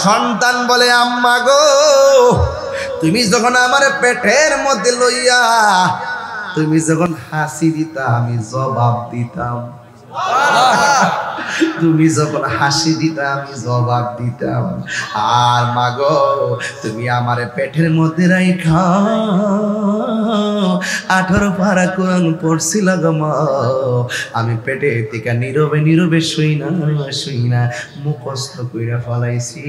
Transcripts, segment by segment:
সন্তান বলে আম্মা গো তুমি যখন আমার পেটের মধ্যে লইয়া তুমি যখন হাসি দিতা আমি জবাব দিতাম, তুমি যখন হাসি দিতা আমি জবাব দিতাম। আর মাগো তুমি আমার পেটের মধ্যে রাইখা 18 পারা কোরআন পড়ছিল গো মা, আমি পেটে থেকে নীরবে নীরবে শুই না মুখস্থ কইরা ফলাইছি।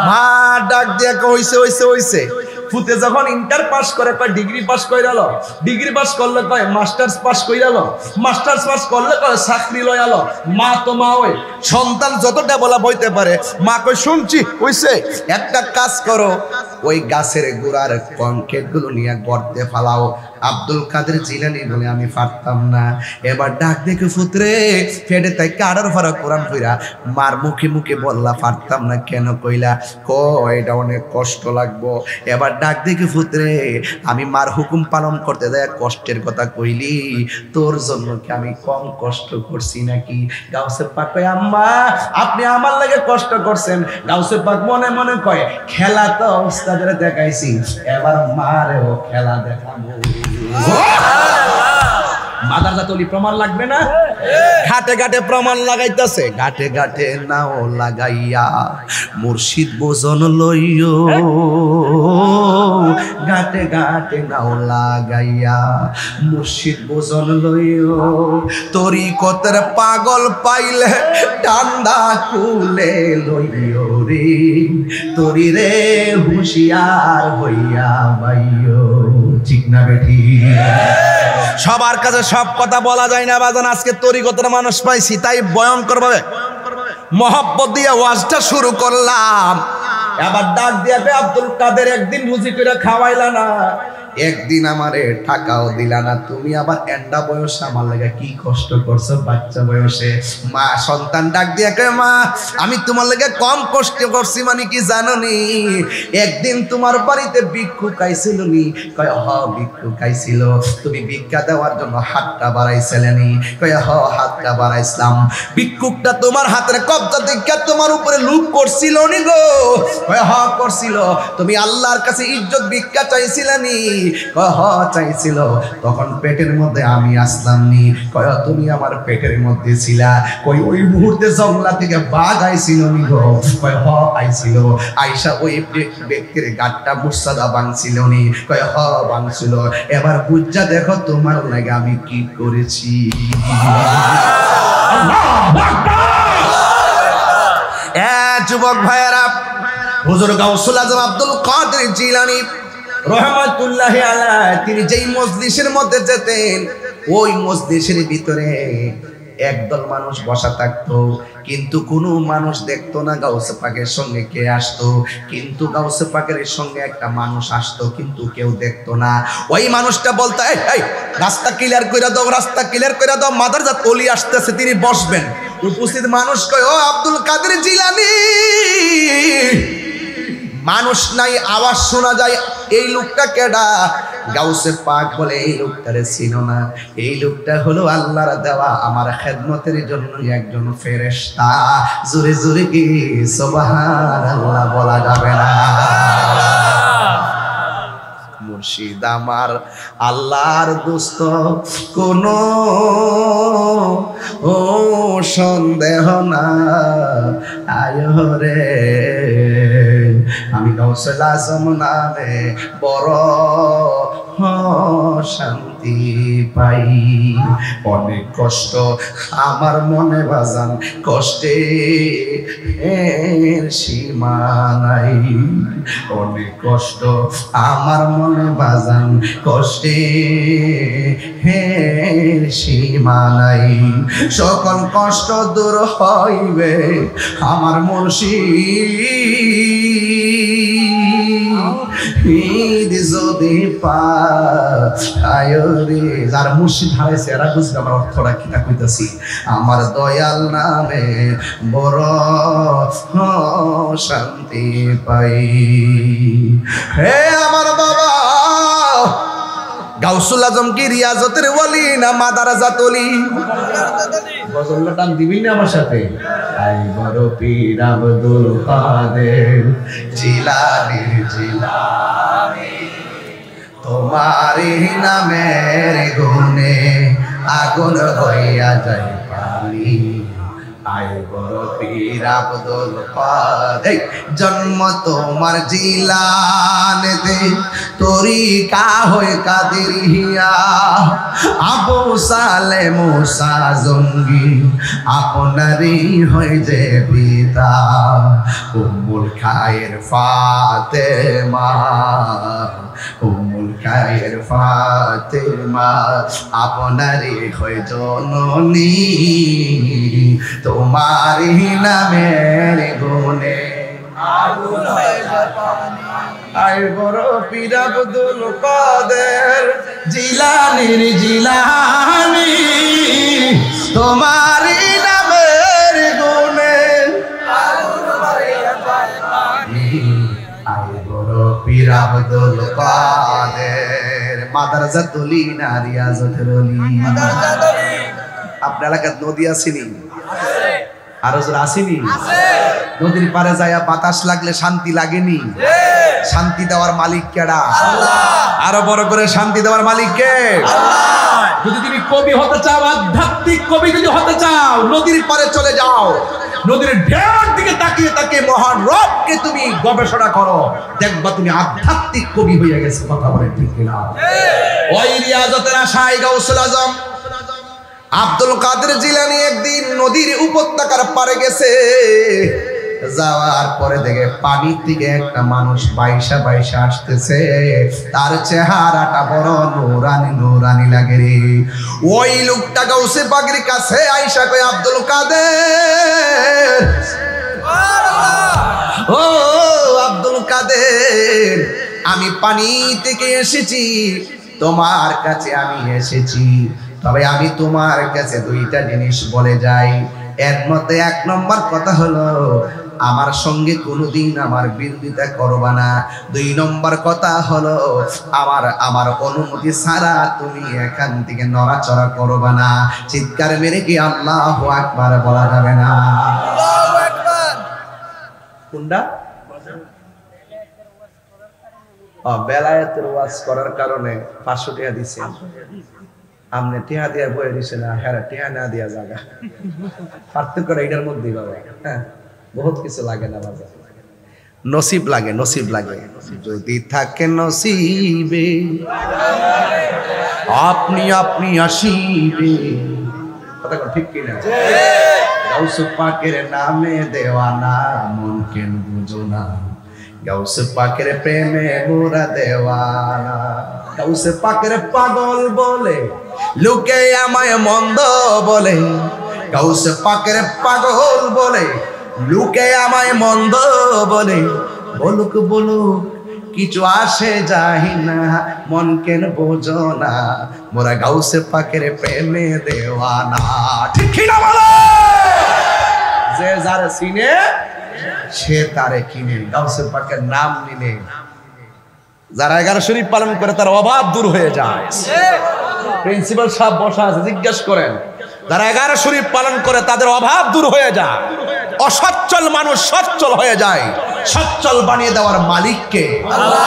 মা ডাক দিয়া হইছে ফুতে যখন ইন্টার পাস করে কয় ডিগ্রি পাস কইরালো, ডিগ্রি পাস করলে কয় মাস্টার্স পাস কইরালো, মাস্টার্স পাস করলে কয় চাকরি লয়ালো। মা তো মা ওই সন্তান যতটা বলা বইতে পারে মা কই শুনছি হইছে, একটা কাজ করো ওই গাছের গোড়ার কংক্রিট গুলো নিয়ে গর্তে ফালাও। আব্দুল কাদের জিলানী বলে আমি পারতাম না। এবার ডাক দেখে ফুতরে ফেটে তাই 18 পারা কোরআন কইরা মার মুখে মুখে বললা পারতাম না কেন কইলা, এটা অনেক কষ্ট লাগবো। এবার ডাক দেখে ফুতরে আমি মার হুকুম পালন করতে যায় কষ্টের কথা কইলি, তোর জন্য কি আমি কম কষ্ট করছি নাকি? গাউসে পাক কয় আম্মা আপনি আমার লাগে কষ্ট করছেন। গাউসে পাক মনে মনে কয় খেলা তো উস্তাদের দেখাইছি, এবার মারেও খেলা দেখাবো। মাদার জাতলি প্রমাণ লাগবে না? ঘাটে ঘাটে প্রমাণ লাগাইতেছে, ঘাটে ঘাটে নাও লাগাইয়া মুর্শিদ বোজন লইও, ঘাটে ঘাটে নাও লাগাইয়া মুর্শিদ বোজন লইও। তরিকতের পাগল পাইলে ঠান্ডা কুলে লইও রে, তরি রে হুঁশিয়ার হইয়া বাইও। ঠিক না বেঠি? সবার কাছে সব কথা বলা যায় না বাজান। আজকে তরিকতের মানুষ পাইছি তাই ভয়ঙ্কর ভাবে মহব্বত দিয়ে ওয়াজটা শুরু করলাম। এবার ডাক দিয়া আব্দুল কাদের একদিন বুঝি করে খাওয়াইলা না, একদিন আমারে টাকাও দিলা না, তুমি আবার এন্ডা বয়সে আমার লাগে কি কষ্ট করছো বাচ্চা বয়সে। মা সন্তান ডাক দিয়া কয় মা আমি তোমার লাগে কম কষ্ট করছি মানে কি জানো নি? একদিন তোমার বাড়িতে ভিক্ষুক আইছিল নি? কয় হ ভিক্ষুক আইছিল, তুমি ভিক্ষা দেওয়ার জন্য হাতটা বাড়াইছিলে নি? কয় হ হাতটা বাড়াইছিলাম। ভিক্ষুকটা তোমার হাতের কবজা দেখা তোমার উপরে লুক করছিল নি গো? কয় হ করছিল। তুমি আল্লাহর কাছে ইজ্জত ভিক্ষা চাইছিলে নি? কয় হ চাইছিল। তখন পেটের মধ্যে আমি আসলাম নি? কয় তুমি আমার পেটের মধ্যে ছিলা। কই ওই মুহূর্তে জঙ্গলা থেকে বাঘ আইছিল নি গো? কয় হ আইছিল। আইসা ওই ব্যক্তির গাটটা মুর্শাদা ভাঙছিল নি? কয় হ ভাঙছিল। এবার বুঝা দেখো তোমার লাগে আমি কি করেছি। যুবক ভাইয়েরা, হুজুর গাউসুল আজম আব্দুল কাদের জিলানী রহমাতুল্লাহি আলাইহি তিনি যেই মজলিসের মধ্যে যেতেন ওই মজলিসের ভিতরে একদল মানুষ বসা থাকতো, কিন্তু কোনো মানুষ দেখতো না গাউসে পাকের সঙ্গে কে আসতো। কিন্তু গাউসে পাকের সঙ্গে একটা মানুষ আসতো, কিন্তু কেউ দেখতো না। ওই মানুষটা বলতো এই রাস্তা ক্লিয়ার কইরা দাও, রাস্তা ক্লিয়ার কইরা দাও, মাদারজাত ওলি আসতেছে, তিনি বসবেন। উপস্থিত মানুষ কয় ও আব্দুল কাদের জিলানী। মানুষ নাই, আওয়াজ শোনা যায়, এই লোকটা কেডা? গাউসে পাক বলে এই লোকটারে চিনো না? এই লোকটা হলো আল্লাহর দেওয়া আমার খেদমতের জন্য একজন ফেরেশতা। জোরে জোরে কি সুবহানাল্লাহ বলা যাবে না? মুর্শিদ আমার আল্লাহর দোস্ত, কোনো সন্দেহ না আয়ো রে, আমি গাউসুল আজম নামে বড় শান্তি পাই। অনেক কষ্ট আমার মনে বাজান, কষ্টে সীমা নাই। অনেক কষ্ট আমার মনে বাজান, কষ্টে সীমা নাই। সকল কষ্ট দূর হইবে আমার মুর্শিদ যদি পায় রে। যারা মুর্শিদ হারাইছে এরা বুঝবে আমার অর্থটা কিনা কইতাছি। আমার দয়াল নামে বড় শান্তি পাই। হে আমার বাবা গাউসুল আজম কি রিয়াজতের ওয়ালি না মাদারাজাত ওলি? গজলটা টান দিবি না আমার সাথে? আই বড় পীর আব্দুল কাদের জিলানী জিলানী, তোমারি নামের গুণে আগুন হইয়া যায় পানি। আই বড় পীর আব্দুল কাদের, জন্ম তোমার জিলানেতে, তরিকা হয়ে কাদেরিয়া। আবু সালে মুসা জঙ্গি আপনারই হয়ে যে পিতা। উম্মুল খায়ের ফাতেমা, উম্মুল খায়ের ফাতেমা আপনারই হয়ে জননী। তোমারি নামের গুণে আগুন হয়ে যায় পানি। আই বড় পীর আব্দুল কাদের জিলানীর জিলানী, তোমারি নামের গুণে আগুন হয়ে যায় পানি। আই বড় পীর আব্দুল কাদের মাদারাজাত ওলি না রিয়াজতের ওলি? আপনার এলাকার নদী আসেনি? আরো যারা আসেনি? নদীর পারে যায় বাতাস লাগলে শান্তি লাগেনি? শান্তি দেওয়ার মালিক কেডা? আরো বড় করে শান্তি দেওয়ার মালিক কে? যদি তুমি কবি হতে চাও, আধ্যাত্মিক কবি যদি হতে চাও, নদীর পারে চলে যাও। নদীর ঢেউর দিকে তাকিয়ে তাকিয়ে মহান রবকে তুমি গবেষণা করো, দেখবা তুমি আধ্যাত্মিক কবি হয়ে গেছে। কথা বলে ঠিক কিনা? ওই রিয়াজতের আশায় গাউসুল আজম আব্দুল কাদের জিলানী একদিন নদীর উপত্যকার পারে গেছে। যাওয়ার পরে দেখে পানির থেকে একটা মানুষ বাইশা বাইশা আসতেছে। তার চেহারাটা বড় নুরানি নুরানি লাগে রে। ওই লোকটা গাউসে পাকের কাছে আইসা কয়, আব্দুল কাদের, ও আব্দুল কাদের, আমি পানি থেকে এসেছি, তোমার কাছে আমি এসেছি। তবে আমি তোমার কাছে দুইটা জিনিস বলে যাই। এর মধ্যে এক নম্বর কথা হলো, আমার সঙ্গে কোনোদিন আমার বিরোধিতা করবা না। দুই নম্বর কথা হলো, আমার অনুমতি ছাড়া তুমি এখান থেকে নড়াচড়া করবা না। চিৎকার মেরে কি আল্লাহু আকবার বলা যাবে না? আল্লাহু আকবার। কোনটা? বেলায়েতের ওয়াজ করার কারণে 500 টাকা দিছেন। আমনে টিয়া দিয়া বয়ে দিছে না, হ্যাঁ টিয়া না দিয়া জায়গা পার্থক্য এটার মধ্যেই বাবা। হ্যাঁ, বহুত কিছু লাগে না বাবা, নসিব লাগে, নসিব লাগে। যদি থাকে নসিবে আপনি আপনি আসিবে। কথা ঠিক কিনা? গাউস পাকের নামে দেওয়ানা, মন কেন বুঝো না, গাউস পাকের প্রেমে মোরা দেওয়ানা। গাউস পাকের পাগল বলে লোকে আমায় মন্দ বলে, গাউস পাকের পাগল বলে লোকে আমায় মন্দ বলে। বলুক বলুক কিছু আসে যায় না, মন কেন বোঝো না, মোরা গাউস পাকের প্রেমে দেওয়ানা। ঠিক না বলো? যে যারে চিনে সে তারে কিনে। গাউস পাকের নাম নিলে যারা 11 শরীফ পালন করে তার অভাব দূর হয়ে যায়। প্রিন্সিপাল সাহেব বসা আছে, জিজ্ঞেস করেন, যারা 11 শরীফ পালন করে তাদের অভাব দূর হয়ে যায়। অসচ্ছল মানুষ সচ্ছল হয়ে যায়। সচ্ছল বানিয়ে দেওয়ার মালিককে আল্লাহ।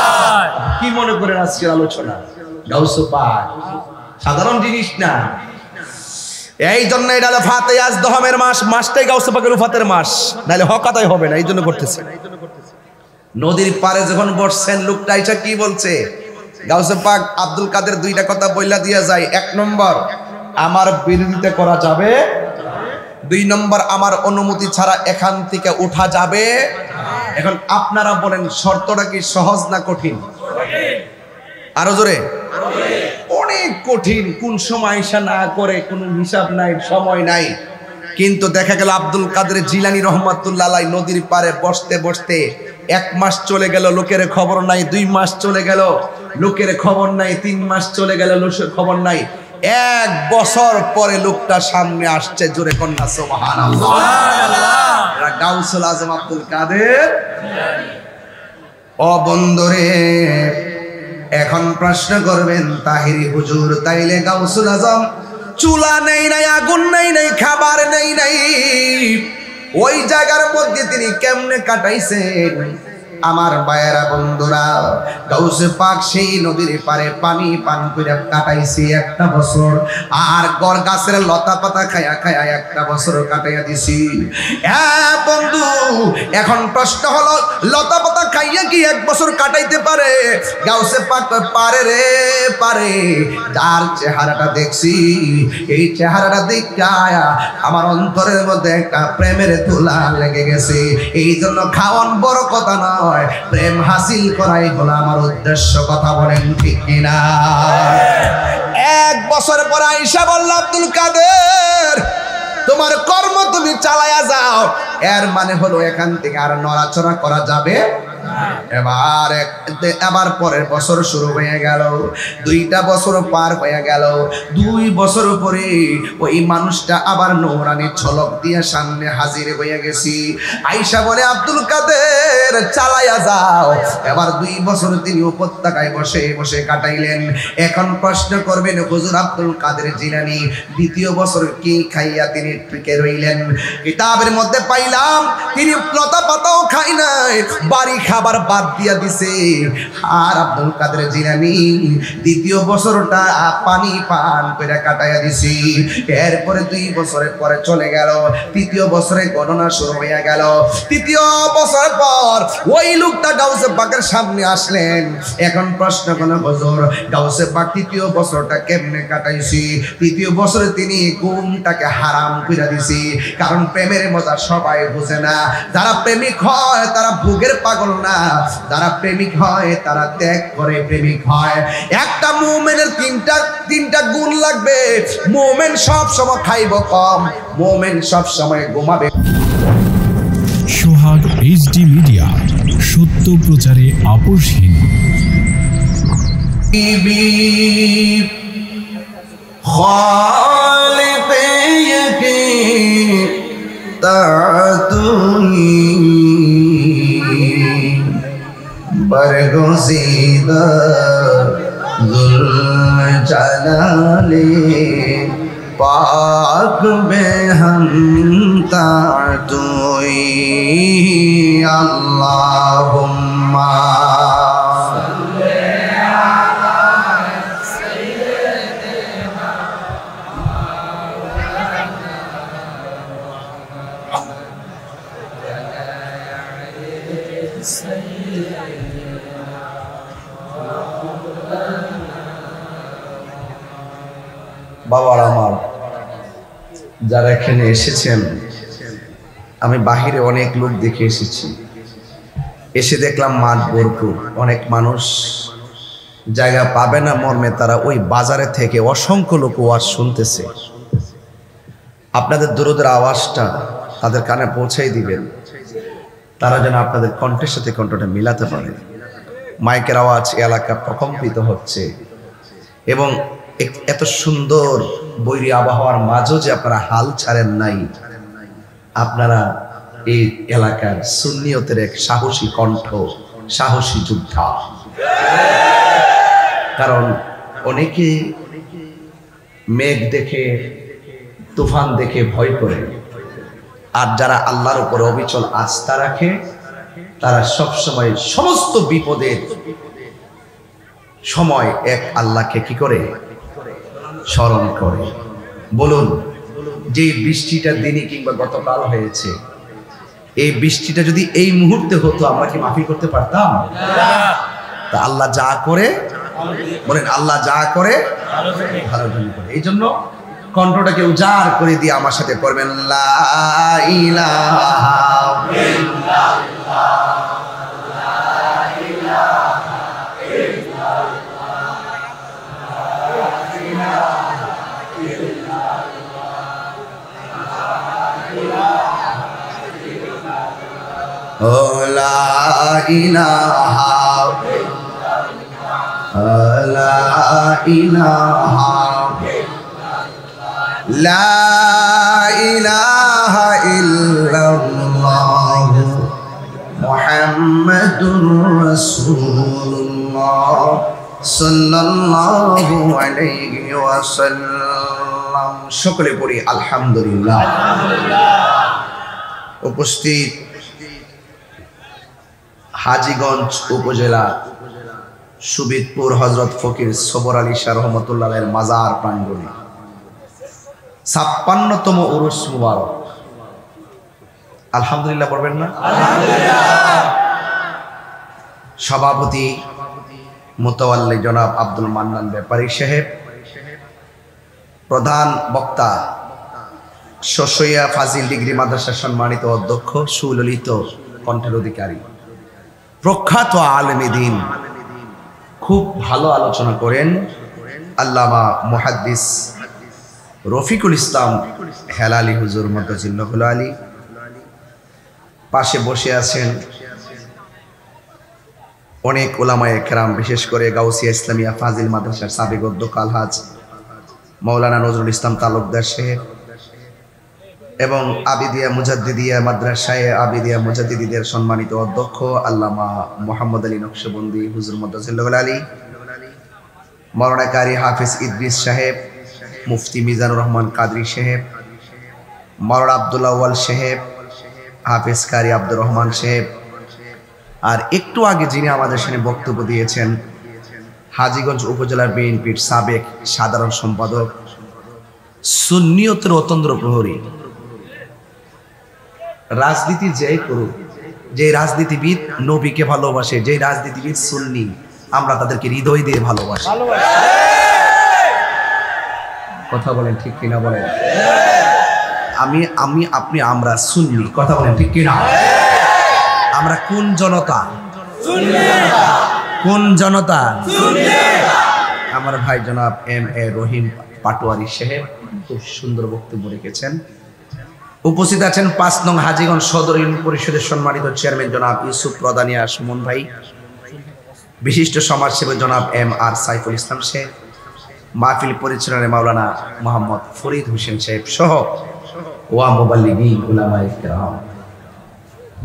কি মনে করেন আজকের আলোচনা? গাউস পাক সাধারণ জিনিস না। এই জন্য এটা হলো ফাতে আজদহমের মাস, মাসটাই গাউস পাকের উফাতের মাস, নাহলে হক আদায় হবে না। এই জন্য করতেছে। নদীর পারে যখন বসছেন, লোকটা আইসা কি বলছে? গাউসে পাক আব্দুল কাদের দুইটা কথা বইলা দিয়া যায়। এক নম্বর, আমার বিরোধিতা করা যাবে। দুই নম্বর, আমার অনুমতি ছাড়া এখান থেকে উঠা যাবে। এখন আপনারা বলেন, শর্তটা কি সহজ না কঠিন? আরো জোরে। অনেক কঠিন। কোন সময় আইসা না করে কোনো হিসাব নাই, সময় নাই। কিন্তু দেখা গেল আব্দুল কাদের জিলানী রহমাতুল্লাহ আলাইহি নদীর পারে বসতে বসতে 1 মাস চলে গেল, লোকের খবর নাই। 2 মাস চলে গেল, লোকের খবর নাই। 3 মাস চলে গেল, লোকের খবর নাই। 1 বছর পরে লোকটা সামনে আসছে। জোরে কন্যা সুবহানাল্লাহ। সুবহানাল্লাহ। গাউসুল আজম আব্দুল কাদের। ও বন্ধুরে, এখন প্রশ্ন করবেন তাহিরি হুজুর, তাইলে গাউসুল আজম চুলা নেই নাই, আগুন নেই নাই, খাবার নেই নাই, ওই জায়গার মধ্যে তিনি কেমনে কাটাইছেন? আমার ভাইয়েরা বন্ধুরা, গাউসে পাক সেই নদীর পারে পানি পান করে কাটাইছি একটা বছর, আর গড় গাছের লতা পাতা খায়া খায়া একটা বছর কাটাইয়া দিছি। হ্যাঁ বন্ধু, এখন প্রশ্ন হলো, লতা পাতা খাইয়া কি এক বছর কাটাইতে পারে? গাউসে পাক পারে রে, পারে। যার চেহারাটা দেখছি, এই চেহারাটা দেখা আমার অন্তরের মধ্যে একটা প্রেমের তুলা লেগে গেছে। এই জন্য খাওয়ান বড় কথা নয়, প্রেম হাসিল করাই হলো আমার উদ্দেশ্য। কথা বলেন ঠিক কিনা? এক বছর পর আয়েশা বলল, আব্দুল কাদের তোমার কর্ম তুমি চালায়া যাও। এর মানে হলো এখান থেকে আর নড়াচড়া করা যাবে। এবার পরের বছর শুরু হয়ে গেল, 2টা বছর পার হয়ে গেল। 2 বছর পরে ওই মানুষটা আবার নৌরানি ঝলক দিয়ে সামনে হাজির হয়ে গেছি। আয়েশা বলে, আব্দুল কাদের চালায়া যাও। এবার 2 বছর তিনি উপত্যকায় বসে বসে কাটাইলেন। এখন প্রশ্ন করবেন, হুজুর আব্দুল কাদের জিলানী 2য় বছর কি খাইয়া তিনি টিকে রইলেন? কিতাবের মধ্যে পাইলাম তিনি লতা পাতাও খাই নাই, বাড়ি খাবার বাদ দিয়া দিছে। আর আব্দুল কাদের জিলানী 2য় বছরটা পানি পান করে কাটাইয়া দিছি। এরপরে 2 বছরের পরে চলে গেল, 3য় বছরে গণনা শুরু হয়ে গেল। 3য় বছর পর ওই লোকটা গাউসে পাকের সামনে আসলেন। এখন প্রশ্ন কোন, হুজুর গাউসে পাক 3য় বছরটা কেমনে কাটাইছি? 3য় বছরে তিনি ঘুমটাকে হারাম করে দিছি, কারণ প্রেমের মজা সবাই বুঝে না। যারা প্রেমিক হয় তারা ভোগের পাগল না, যারা প্রেমিক হয় তারা ত্যাগ করে প্রেমিক হয়। একটা মুমিনের তিনটা গুণ লাগবে। মুমিন সব সময় খাইব কম, মুমিন সব সময় ঘুমাবে। সোহাগ এইচডি মিডিয়া, সত্য প্রচারে আপোষহীন। बरगुज़ीदा ज़ुल जलाले पाक बेहम तातुई अल्लाहुम्मा বাবার আমার যারা এখানে এসেছেন, আমি বাহিরে অনেক লোক দেখে এসেছি। এসে দেখলাম মাঠ ভরপুর, অনেক মানুষ জায়গা পাবে না মর্মে তারা ওই বাজারে থেকে অসংখ্য লোক ওয়াজ শুনতেছে। আপনাদের দরুদের আওয়াজটা তাদের কানে পৌঁছাই দিবেন, তারা যেন আপনাদের কণ্ঠের সাথে কণ্ঠটা মিলাতে পারে। মাইকের আওয়াজ এলাকা প্রকম্পিত হচ্ছে, এবং এত সুন্দর বৈরী আবহাওয়ার মাঝেও যে আপনারা হাল ছাড়েন নাই। আপনারা এই এলাকার সুন্নিয়তের এক সাহসী কণ্ঠ, সাহসী যোদ্ধা। কারণ অনেকে মেঘ দেখে, তুফান দেখে ভয় করে, আর যারা আল্লাহর উপর অবিচল আস্থা রাখে তারা সবসময় সমস্ত বিপদের সময় এক আল্লাহকে কি করে স্মরণ করে। বলুন, যে বৃষ্টিটা দিনে কিংবা গতকাল হয়েছে, এই বৃষ্টিটা যদি এই মুহূর্তে হতো আমরা কি মাফি করতে পারতাম? তা আল্লাহ যা করে, বলেন আল্লাহ যা করে ভালোর জন্য করে। এই জন্য কণ্ঠটাকে উজাড় করে দিয়ে আমার সাথে পড়বেন, লা ইলাহা ইল্লাল্লাহ। লা ইলাহা লা ইলাহা লা ইলাহা ইল্লাল্লাহ মুহাম্মাদুর রাসূলুল্লাহ সাল্লাল্লাহু আলাইহি ওয়াসাল্লাম। সকলে পড়ি আলহামদুলিল্লাহ। উপস্থিত হাজীগঞ্জ উপজেলা সুবিদপুর হযরত ফকির সবর আলী শাহ রহমাতুল্লাহ এর মাজার প্রাঙ্গণে ৫৬তম উরুস মুবারক। আলহামদুলিল্লাহ পড়বেন না? আলহামদুলিল্লাহ। সভাপতি মুতাওয়াল্লি জনাব আব্দুল মান্নান ব্যাপারী সাহেব, প্রধান বক্তা শশইয়া ফাজিল ডিগ্রি মাদ্রাসার সম্মানিত অধ্যক্ষ, সুললিত কণ্ঠের অধিকারী, প্রখ্যাত আলেমে দ্বীন, খুব ভালো আলোচনা করেন আল্লামা মুহাদ্দিস রফিকুল ইসলাম হেলালি হুজুর মতাজিল্লাহুল আলী। পাশে বসে আছেন অনেক উলামায়ে কেরাম, বিশেষ করে গাউসিয়া ইসলামিয়া ফাজিল মাদ্রাসার সাবেক অধ্যক্ষ আলহাজ মাওলানা নজরুল ইসলাম তালুকদার সাহেব এবং আবিদিয়া মুজাদ্দিদিয়া মাদ্রাসায়ে আবিদিয়া মুজাদ্দিদিদের সম্মানিত অধ্যক্ষ আল্লামা মোহাম্মদ আলী নকশবন্দি হুজুর মতাজিল্লাহুল আলী, মাওলানা কারি হাফিজ ইদ্রিস সাহেব, মুফতি মিজানুর রহমান কাদরি সাহেব, মাওলানা আব্দুল্লাহ ওয়াল সাহেব, হাফিজ কারি আব্দুর রহমান সাহেব, আর একটু আগে যিনি আমাদের সামনে বক্তব্য দিয়েছেন হাজীগঞ্জ উপজেলার বিএনপির সাবেক সাধারণ সম্পাদক, সুন্নিয়তের অতন্দ্র প্রহরী। রাজনীতি যেই করুক, যে রাজনীতিবিদ নবীকে ভালোবাসে, যে রাজনীতিবিদ সুন্নি, আমরা তাদেরকে হৃদয় দিয়ে ভালোবাসি। কথা বলেন ঠিক কিনা? বলেন। আমি আপনি আমরা সুন্নি, কথা বলেন ঠিক কিনা? আমরা কোন জনতা? কোন জনতা? আমার ভাই জনাব এম.এ. রহিম পাটোয়ারি সাহেব খুব সুন্দর বক্তব্য রেখেছেন। উপস্থিত আছেন ৫ নং হাজীগঞ্জ সদর ইউনিয়ন পরিষদের সম্মানিত চেয়ারম্যান জনাব ইউসুফ প্রদানিয়া সুমন ভাই, বিশিষ্ট সমাজসেবী জনাব এম.আর. সাইফুল ইসলাম সাহেব, মাহফিল পরিচালনায় মাওলানা মোহাম্মদ ফরিদ হোসেন সাহেব সহ ওয়া মুবাল্লিগিন উলামায়ে কেরাম।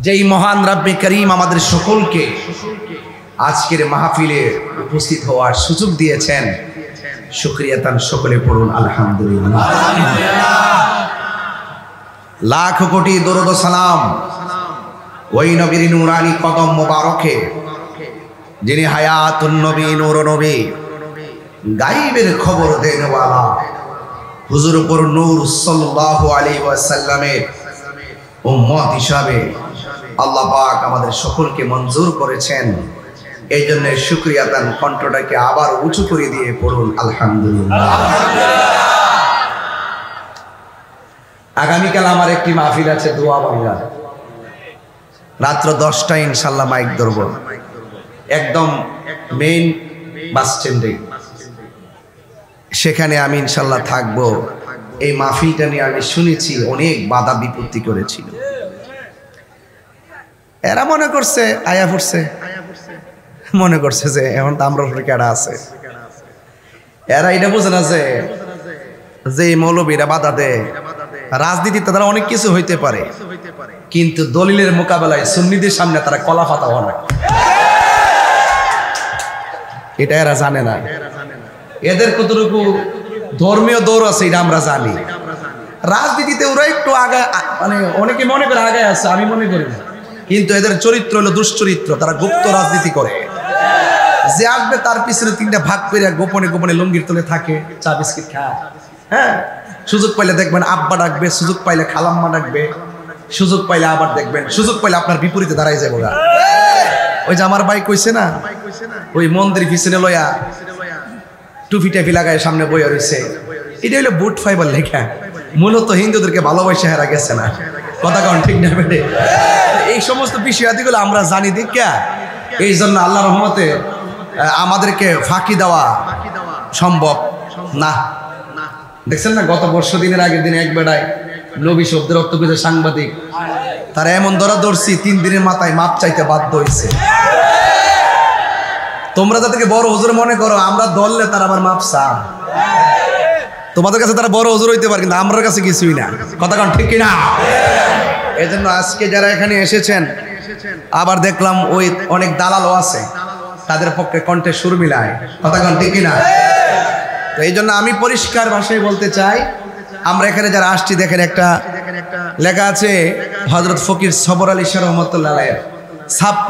যেই মহান রাব্বে করিম আমাদের সকলকে আজকের মাহফিলে উপস্থিত হওয়ার সুযোগ দিয়েছেন, শুকরিয়া তান সকলে পড়ুন আলহামদুলিল্লাহ। লাখ কোটি দরুদ ও সালাম ওই নবীর নূরানি কদম মোবারকে, যিনি হায়াতুন নবী, নূর নবী, গায়বের খবর দেনওয়ালা হুজুর উপর নূর সাল্লাল্লাহু আলাইহি ওয়াসাল্লামের উম্মত হিসাবে আল্লাহ পাক আমাদের সকলকে মঞ্জুর করেছেন। এই জন্য শুকরিয়া তান কণ্ঠটাকে আবার উঁচু করে দিয়ে পড়ুন আলহামদুলিল্লাহ। আগামীকাল আমার একটি মাহফিল আছে দোয়া বাংলা, রাত্র 10টায় ইনশাল্লাহ মাইক ধরব, একদম মেইন বাস স্ট্যান্ডে। সেখানে আমি ইনশাল্লাহ থাকবো। এই মাহফিলটা নিয়ে আমি শুনেছি অনেক বাধা বিপত্তি করেছিল। এরা মনে করছে আয়া পড়ছে, মনে করছে যে এখন তো আমরা কেডা আছে। এরা এটা বোঝে না যে মৌলবীরা বাধা দেয়, রাজনীতিতে তারা অনেক কিছু হইতে পারে, কিন্তু দলিলের মোকাবেলায় সুন্নিদের সামনে তারা কলা পাতা হয় না। এটা এরা জানে না। এদের কতটুকু ধর্মীয় দৌড় আছে এটা আমরা জানি। রাজনীতিতে ওরা একটু আগে, মানে অনেকে মনে করে আগে আছে, আমি মনে করি না, কিন্তু এদের চরিত্র হলো দুশ্চরিত্র। তারা গুপ্ত রাজনীতি করে। যে আসবে তার পিছনে 3টা ভাগ করে গোপনে গোপনে লুঙ্গির তলে থাকে, চা বিস্কিট খায়। হ্যাঁ, সুযোগ পাইলে দেখবেন আব্বা ডাকবে, সুযোগ পাইলে খালাম্মা ডাকবে, সুযোগ পাইলে আবার দেখবেন, সুযোগ পাইলে আপনার বিপরীতে দাঁড়াই যাবো। ওই যে আমার ভাই কইছে না, ওই মন্দির পিছনে লয়া টুপি টাপি লাগায় সামনে বইয়া রয়েছে, এটা হলো বুট ফাইবার লেখা। মূলত হিন্দুদেরকে ভালোবাসা হারা গেছে না, কথা কন ঠিক না বেটে? এই সমস্ত বিষয়াদিগুলো আমরা জানি দেখা, এই জন্য আল্লাহ রহমতে আমাদেরকে ফাঁকি দেওয়া সম্ভব না। দেখছেন না, গত দিনের আগের দিনে এক বেড়ায় নবী শব্দের অর্থ পেয়েছে সাংবাদিক, তারা এমন ধরা ধরছি 3 দিনের মাথায় মাপ চাইতে বাধ্য হয়েছে। তোমরা যাদেরকে বড় হুজুর মনে করো, আমরা ধরলে তারা আবার মাপ চা। তোমাদের কাছে তারা বড় হুজুর হইতে পারে, কিন্তু আমার কাছে কিছুই না, কথা কন ঠিক কিনা? এই জন্য আজকে যারা এখানে এসেছেন, আবার দেখলাম ওই অনেক দালালও আছে, তাদের পক্ষে কণ্ঠে সুর মিলায়। কথা কন ঠিক কিনা? তো এই জন্য আমি পরিষ্কার ভাষায় বলতে চাই, আমরা এখানে যারা আসছি দেখেন একটা লেখা আছে হযরত ফকির সবর আলী শাহ রহমাতুল্লাহ আলাইহির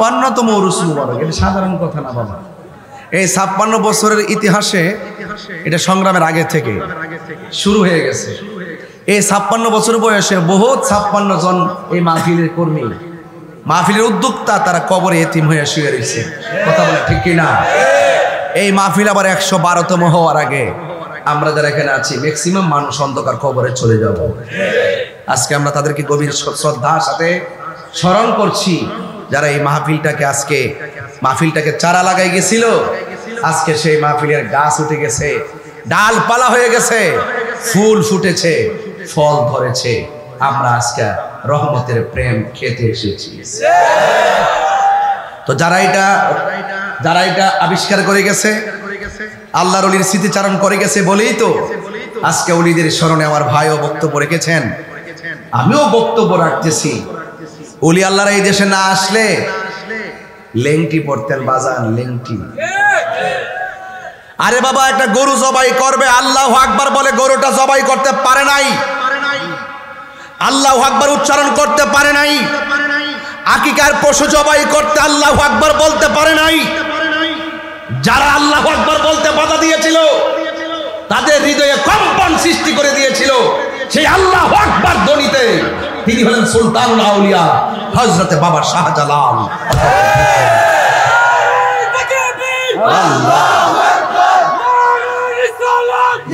৫৬তম উরুস মুবারক। এটা সাধারণ কথা না বাবা, এই ৫৬ বছরের ইতিহাসে এটা সংগ্রামের আগে থেকে শুরু হয়ে গেছে। এই ৫৬ বছর বয়সে বহুত ৫৬ জন এই মাহফিলের কর্মী, মাহফিলের উদ্যোক্তা, তারা কবরে এতিম হয়ে শুয়ে রয়েছে। কথা বলে ঠিক কিনা? এই মাহফিল আবার ১১২তম হওয়ার আগে আমরা যারা এখানে আছি ম্যাক্সিমাম মানুষ অন্ধকার কবরে চলে যাব। আজকে আমরা তাদেরকে গভীর শ্রদ্ধার সাথে স্মরণ করছি, যারা এই মাহফিলটাকে চারা লাগাই গেছিল, আজকে সেই মাহফিলের গাছ উঠে গেছে, ডালপালা হয়ে গেছে, ফুল ফুটেছে, ফল ধরেছে। আমরা আজকে রহমতের প্রেম খেতে এসেছি। তো যারা এটা আবিষ্কার করে গেছে, আল্লাহর ওলির স্মৃতিচারণ করে গেছে বলেই তো আজকে ওলিদের স্মরণে আমার ভাইও বক্তব্য রেখেছেন, আমিও বক্তব্য রাখতেছি। ওলি আল্লাহরা এই দেশে না আসলে লেংটি পড়তেন বাজান, লেংটি। আরে বাবা, একটা গরু জবাই করবে, আল্লাহু আকবার বলে গরুটা জবাই করতে পারে নাই, আল্লাহু আকবার উচ্চারণ করতে পারে নাই। আকিকার পশু জবাই করতে আল্লাহু আকবার বলতে পারে নাই। যারা আল্লাহু আকবার বলতে বাধা দিয়েছিল, তাদের হৃদয়ে কম্পন সৃষ্টি করে দিয়েছিল সেই আল্লাহু আকবার ধ্বনিতে, তিনি হলেন সুলতানুল আউলিয়া হযরত বাবা শাহজালাল। আল্লাহু আকবার,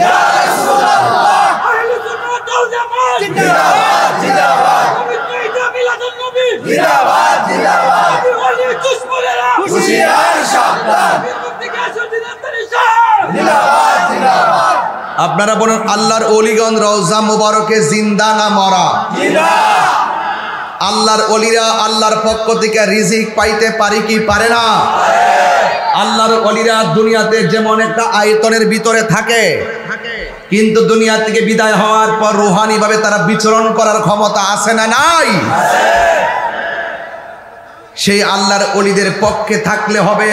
ইয়া রাসূলুল্লাহ, আহলে সুন্নাত ওয়াল জামাত, জিন্দাবাদ জিন্দাবাদ, মিলাদুন নবী, জিন্দাবাদ জিন্দাবাদ, ওলি দুশমনেরা হুশিয়ার সাবধান, জিন্দাবাদ জিন্দাবাদ। আপনারা বলুন, আল্লাহর ওলিগণ রওজা মুবারকে জিন্দা না মরা? জিন্দা। আল্লাহর ওলিরা আল্লাহর পক্ষ থেকে রিজিক পাইতে পারে কি পারে না? আল্লাহর ওলিরা দুনিয়াতে যেমন একটা আয়তনের ভিতরে থাকে, কিন্তু দুনিয়া থেকে বিদায় হওয়ার পর রূহানি ভাবে তারা বিচরণ করার ক্ষমতা আছে না নাই? সেই আল্লাহর ওলিদের পক্ষে থাকলে হবে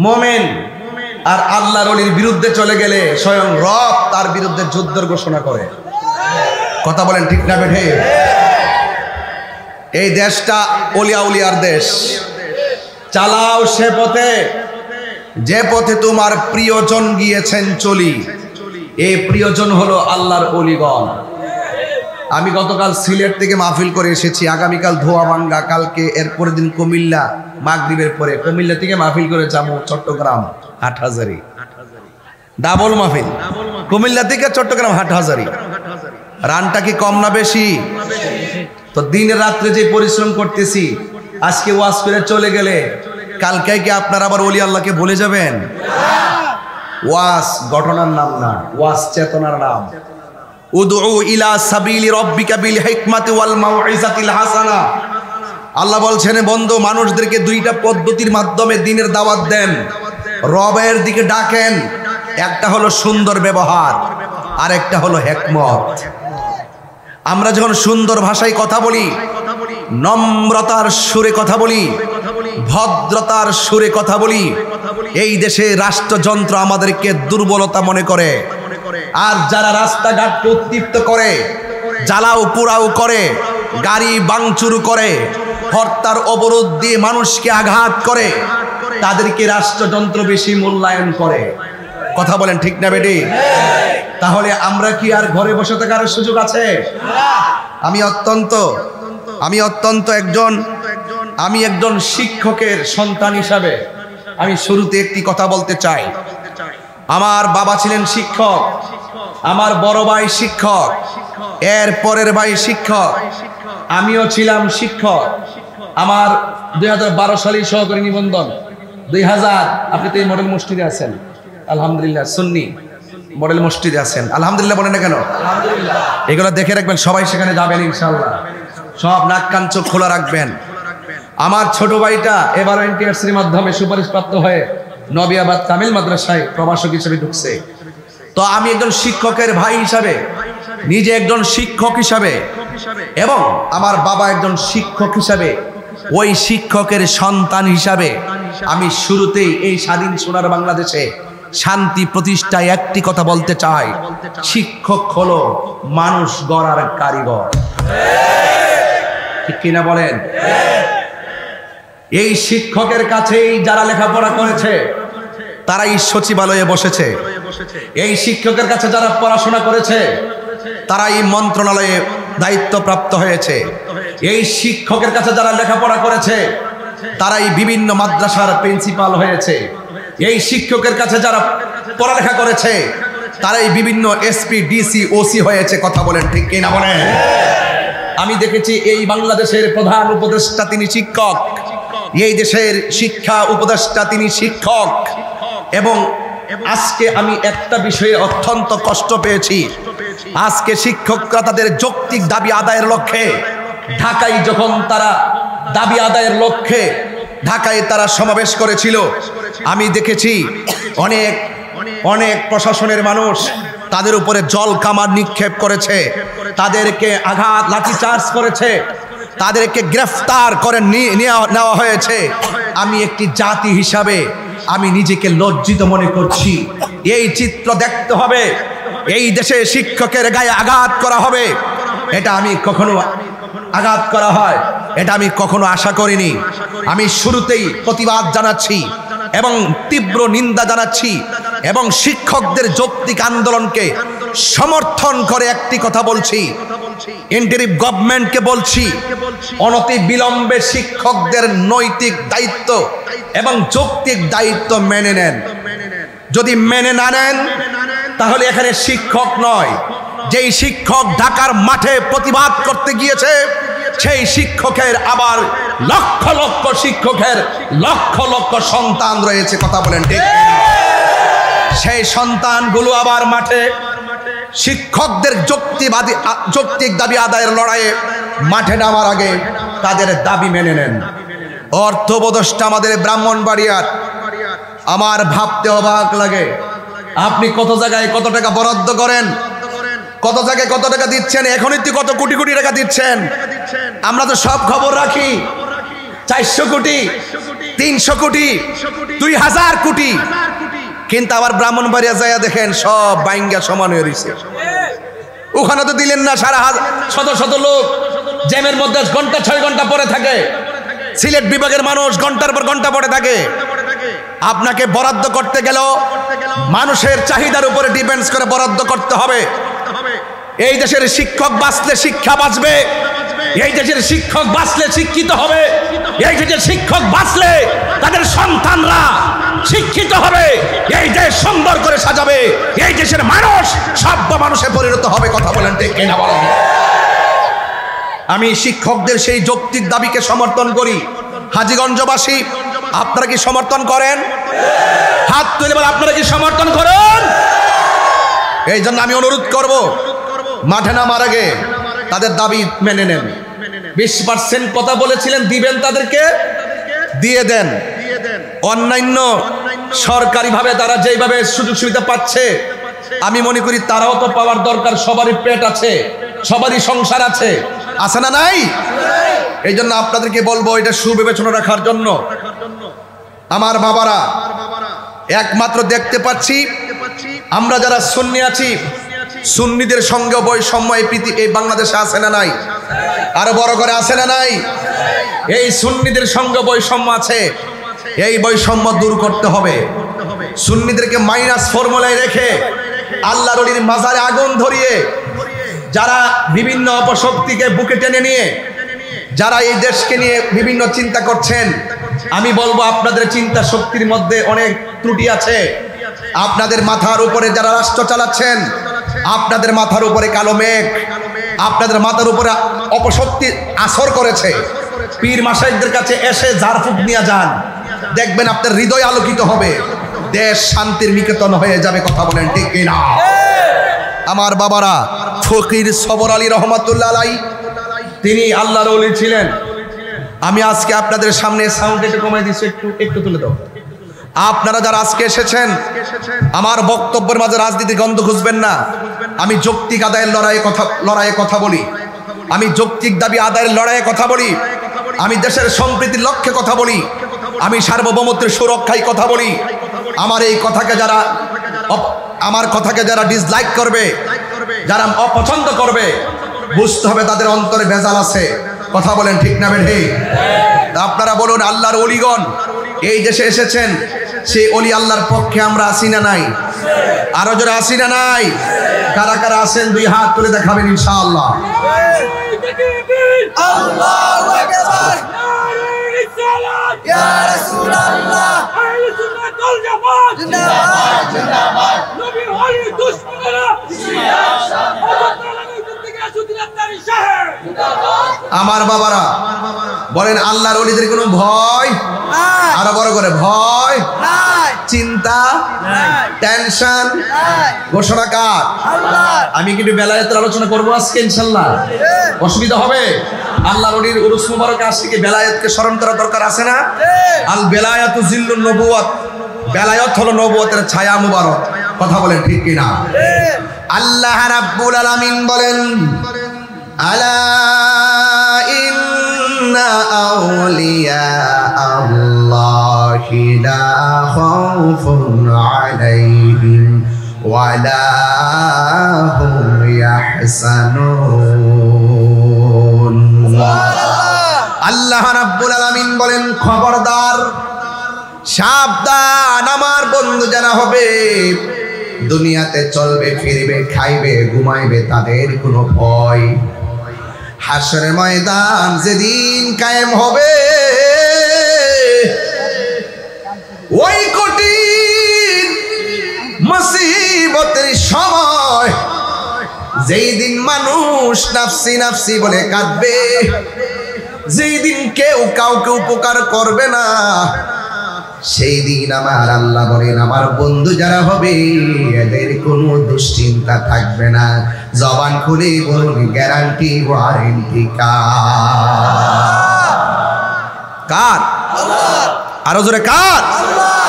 মুমিন, আর আল্লাহর ওলির বিরুদ্ধে চলে গেলে স্বয়ং রব তার বিরুদ্ধে যুদ্ধের ঘোষণা করে। কথা বলেন ঠিক না বেঠে? এই দেশটা ওলিয়া উলিয়ার দেশ। চালাও সে পথে যে পথে তোমার প্রিয়জন গিয়েছেন চলি। এই প্রিয়জন হলো আল্লাহর ওলিগণ। আমি গতকাল সিলেট থেকে মাহফিল করে এসেছি, আগামীকাল ধোয়াভাঙ্গা, কালকে এরপরের দিন কুমিল্লা, মাগরিবের পরে কুমিল্লা থেকে মাহফিল করে যাবো চট্টগ্রাম হাটহাজারী, ডাবল মাহফিল। কুমিল্লা থেকে চট্টগ্রাম হাটহাজারী। রানটা কি কম না বেশি? তো দিন রাত্রে যে পরিশ্রম করতেছি, আজকে ওয়াজ করে চলে গেলে কালকে কি আপনারা আবার ওলি আল্লাহকে ভুলে যাবেন? ওয়াজ ঘটনার নাম না, ওয়াজ চেতনার নাম। উদউ ইলা সাবিলি রাব্বিকা বিল হিকমাতি ওয়াল মাউইজাতিল হাসানা। আল্লাহ বলছেন, বন্ধু মানুষদেরকে দুইটা পদ্ধতির মাধ্যমে দ্বীনের দাওয়াত দেন, রবের দিকে ডাকেন। একটা হলো সুন্দর ব্যবহার, আর একটা হলো হিকমত। আমরা যখন সুন্দর ভাষায় কথা বলি, নম্রতার সুরে কথা বলি, ভদ্রতার সুরে কথা বলি, এই দেশে রাষ্ট্রযন্ত্র আমাদেরকে দুর্বলতা মনে করে। আর যারা রাস্তাঘাটকে উত্তপ্ত করে, জ্বালাও পোড়াও করে, গাড়ি ভাঙচুর করে, হত্যার অবরোধ দিয়ে মানুষকে আঘাত করে, তাদেরকে রাষ্ট্রযন্ত্র বেশি মূল্যায়ন করে। কথা বলেন ঠিক না বেটি? তাহলে আমরা কি আর ঘরে বসে থাকার সুযোগ আছে? আমি একজন শিক্ষকের সন্তান হিসাবে আমি শুরুতে একটি কথা বলতে চাই। আমার বাবা ছিলেন শিক্ষক, আমার বড় ভাই শিক্ষক, এর পরের ভাই শিক্ষক, আমিও ছিলাম শিক্ষক। আমার 2012 সালে সহকারী নিবন্ধন, 2000। আপনি তো এই মডেল মসজিদে আছেন, আলহামদুলিল্লাহ। সুন্নি মডেল মসজিদে আছেন, আলহামদুলিল্লাহ বলেন না কেন? এগুলো দেখে রাখবেন, সবাই সেখানে যাবেন ইনশাআল্লাহ। সব নাক কান চোখ খোলা রাখবেন। আমার ছোট ভাইটা এবার এনটিআরসির মাধ্যমে সুপারিশপ্রাপ্ত হয়ে নবিয়াবাদ কামিল মাদ্রাসায় প্রভাষক হিসেবে ঢুকছে। তো আমি একজন শিক্ষকের ভাই হিসাবে, নিজে একজন শিক্ষক হিসাবে, এবং আমার বাবা একজন শিক্ষক হিসাবে ওই শিক্ষকের সন্তান হিসাবে আমি শুরুতেই এই স্বাধীন সোনার বাংলাদেশে শান্তি প্রতিষ্ঠায় একটি কথা বলতে চাই, শিক্ষক হলো মানুষ গড়ার কারিগর। ঠিক কিনা বলেন? এই শিক্ষকের কাছেই যারা লেখাপড়া করেছে তারাই সচিবালয়ে বসেছে। এই শিক্ষকের কাছে যারা পড়াশোনা করেছে তারাই মন্ত্রণালয়ে দায়িত্বপ্রাপ্ত হয়েছে। এই শিক্ষকের কাছে যারা লেখাপড়া করেছে তারাই বিভিন্ন মাদ্রাসার প্রিন্সিপাল হয়েছে। এই শিক্ষকের কাছে যারা পড়ালেখা করেছে তারাই বিভিন্ন এসপি, ডিসি, ওসি হয়েছে। কথা বলেন ঠিক কিনা বলেন? আমি দেখেছি এই বাংলাদেশের প্রধান উপদেষ্টা তিনি শিক্ষক, এই দেশের শিক্ষা উপদেষ্টা তিনি শিক্ষক। এবং আজকে আমি একটা বিষয়ে অত্যন্ত কষ্ট পেয়েছি। আজকে শিক্ষকরা তাদের যৌক্তিক দাবি আদায়ের লক্ষ্যে ঢাকায় যখন তারা দাবি আদায়ের লক্ষ্যে ঢাকায় তারা সমাবেশ করেছিল, আমি দেখেছি অনেক অনেক প্রশাসনের মানুষ তাদের উপরে জল কামান নিক্ষেপ করেছে, তাদেরকে আঘাত লাঠিচার্জ করেছে, তাদেরকে গ্রেফতার করে নেওয়া হয়েছে। আমি একটি জাতি হিসাবে আমি নিজেকে লজ্জিত মনে করছি। এই চিত্র দেখতে হবে, এই দেশে শিক্ষকের গায়ে আঘাত করা হবে, এটা আমি কখনো আঘাত করা হয় এটা আমি কখনো আশা করিনি। আমি শুরুতেই প্রতিবাদ জানাচ্ছি এবং তীব্র নিন্দা জানাচ্ছি এবং শিক্ষকদের যৌক্তিক আন্দোলনকে সমর্থন করে একটি কথা বলছি, ইন্টারিম গভর্নমেন্টকে বলছি, অনতি বিলম্বে শিক্ষকদের নৈতিক দায়িত্ব এবং যৌক্তিক দায়িত্ব মেনে নেন। যদি মেনে না নেন তাহলে এখানে শিক্ষক নয়, যেই শিক্ষক ঢাকার মাঠে প্রতিবাদ করতে গিয়েছে সেই শিক্ষকের আবার লক্ষ লক্ষ শিক্ষকের লক্ষ লক্ষ সন্তান রয়েছে। কথা বলেন ঠিক? সেই সন্তানগুলো আবার মাঠে শিক্ষকদের যৌক্তিক দাবি আদায়ের লড়াইয়ে মাঠে নামার আগে তাদের দাবি মেনে নেন। অর্থ উপদেষ্টা আমাদের ব্রাহ্মণবাড়িয়ার, আমার ভাবতে অবাক লাগে, আপনি কত জায়গায় কত টাকা বরাদ্দ করেন, কত জায়গায় কত টাকা দিচ্ছেন, এখনই তো কত কোটি কোটি টাকা দিচ্ছেন। আমরা তো সব খবর রাখি, 400 কোটি, 300 কোটি, 2000 কোটি, কিন্তু আবার ব্রাহ্মণবাড়িয়া যায় দেখেন সব বাইঙ্গা সমান হয়ে রয়েছে। ওখানে তো দিলেন না, সারা শত শত লোক জ্যামের মধ্যে ঘন্টা 6 ঘন্টা পরে থাকে, সিলেট বিভাগের মানুষ ঘন্টার পর ঘন্টা পরে থাকে। আপনাকে বরাদ্দ করতে গেল মানুষের চাহিদার উপরে ডিপেন্ডস করে বরাদ্দ করতে হবে। এই দেশের শিক্ষক বাঁচলে শিক্ষা বাঁচবে, এই দেশের শিক্ষক বাঁচলে শিক্ষিত হবে, এই দেশের শিক্ষক বাঁচলে তাদের সন্তানরা শিক্ষিত হবে, এই দেশ সুন্দর করে সাজাবে, এই দেশের মানুষ সভ্য মানুষে পরিণত হবে। কথা বলেন ঠিক কিনা বলেন? আমি শিক্ষকদের সেই যৌক্তিক দাবিকে সমর্থন করি। হাজীগঞ্জবাসী আপনারা কি সমর্থন করেন? হাত তুলে বলেন আপনারা কি সমর্থন করেন? এই জন্য আমি অনুরোধ করব, মাঠে নামার আগে তাদের দাবি মেনে নেন। 20% কথা বলেছিলেন দিবেন, তাদেরকে দিয়ে দেন। অন্যান্য সরকারিভাবে তারা যেইভাবে সুযোগ সুবিধা পাচ্ছে আমি মনে করি তারাও তো পাওয়ার দরকার। সবারই পেট আছে, সবারই সংসার আছে, আছে না নাই? এই জন্য আপনাদেরকে বলবো এটা সুবিবেচনা রাখার জন্য। আমার বাবারা, একমাত্র দেখতে পাচ্ছি আমরা যারা সুন্নি আছি, সুন্নিদের সঙ্গে বৈষম্য এই বাংলাদেশে আছে না নাই? আরো বড় করে আছে না নাই? এই সুন্নিদের সঙ্গে বৈষম্য আছে, এই বৈষম্য দূর করতে হবে। সুন্নিদেরকে মাইনাস ফর্মুলায় রেখে আল্লাহর ওলির মাজারে আগুন ধরিয়ে যারা বিভিন্ন অপশক্তিকে বুকে টেনে নিয়ে যারা এই দেশকে নিয়ে বিভিন্ন চিন্তা করছেন, আমি বলবো আপনাদের চিন্তা শক্তির মধ্যে অনেক ত্রুটি আছে। আপনাদের মাথার উপরে যারা রাষ্ট্র চালাচ্ছেন, আপনাদের মাথার উপরে কালো মেঘ, আপনাদের মাথার উপরে অপশক্তি আসর করেছে। পীর মাশাইখদের কাছে এসে ঝাড়ফুঁক নিয়ে যান, দেখবেন আপনার হৃদয় আলোকিত হবে, দেশ শান্তির নিকেতন হয়ে যাবে। কথা বলেন ঠিক কিনা? আমার বাবারা, ফকির সবর আলী রহমাতুল্লাহ আলাইহি তিনি আল্লাহর ওলি ছিলেন। আমি আজকে আপনাদের সামনে সাউন্ড একটু কমাই দিচ্ছি, একটু তুলে দাও। আপনারা যারা আজকে এসেছেন, আমার বক্তব্যের মাঝে রাজনীতির গন্ধ খুঁজবেন না। আমি যৌক্তিক আদায়ের লড়াইয়ে কথা বলি, আমি যৌক্তিক দাবি আদায়ের লড়াইয়ে কথা বলি। আমি দেশের সম্প্রীতির লক্ষ্যে কথা বলি, আমি সার্বভৌমত্বের সুরক্ষায় কথা বলি। আমার কথাকে যারা ডিসলাইক করবে, যারা অপছন্দ করবে, বুঝতে হবে তাদের অন্তরে ভেজাল আছে। কথা বলেন ঠিক না বেঠে? আপনারা বলুন, আল্লাহর ওলিগণ এই দেশে এসেছেন, সেই ওলি আল্লাহর পক্ষে আমরা আসি না নাই? আরো জোরে আসি না নাই? কারা কারা আছেন দুই হাত তুলে দেখাবেন ইনশাআল্লাহ। আল্লাহু আকবার, ইয়া রাসূলুল্লাহ, আহলে সুন্নাত ওয়াল জামাত, জিন্দাবাদ জিন্দাবাদ, নবী ওলি দুশমনেরা জিন্দাবাদ, আমার বাবারা বলেন, আল্লাহর ওলিদের কোনো ভয় নাই, আরো বড় করে ভয় নাই, চিন্তা নাই, টেনশন নাই। ঘোষণা কার? আল্লাহ। আমি কিন্তু বেলায়েতের আলোচনা করব আজকে ইনশাআল্লাহ, অসুবিধা হবে? আল্লাহর ওলির উরুস মুবারক আসছে কি বেলায়েতকে স্মরণ করা দরকার আছে না? আল বেলায়াতু জিল্লুন নবুওয়াত, বেলায়েত হলো নবুয়তের ছায়া মুবারক। কথা বলেন ঠিক কি না? আল্লাহ রাব্বুল আলামিন বলেন, আলা ইন্না আউলিয়া আল্লাহি লা খাউফুন আলাইহিম ওয়া লা হুম ইয়াহসানুন। আল্লাহ রাব্বুল আলামিন বলেন, খবরদার, সাবধান, আমার বন্ধু যারা হবে, দুনিয়াতে চলবে ফিরবে খাইবে ঘুমাইবে, তাদের কোনো ভয়। হাশরের ময়দান যেদিন কায়েম হবে, ওই কঠিন মুসিবতের সময়, যেই দিন মানুষ নাফসি নাফসি বলে কাঁদবে, যেই দিন কেউ কাউকে উপকার করবে না, সেই দিন আমার আল্লাহ বলেন, আমার বন্ধু যারা হবে এদের কোনো দুশ্চিন্তা থাকবে না। জবান খুলে বলুন, গ্যারান্টি ওয়ারেন্টি কার? আল্লাহ। আরো জোরে কার? আল্লাহ।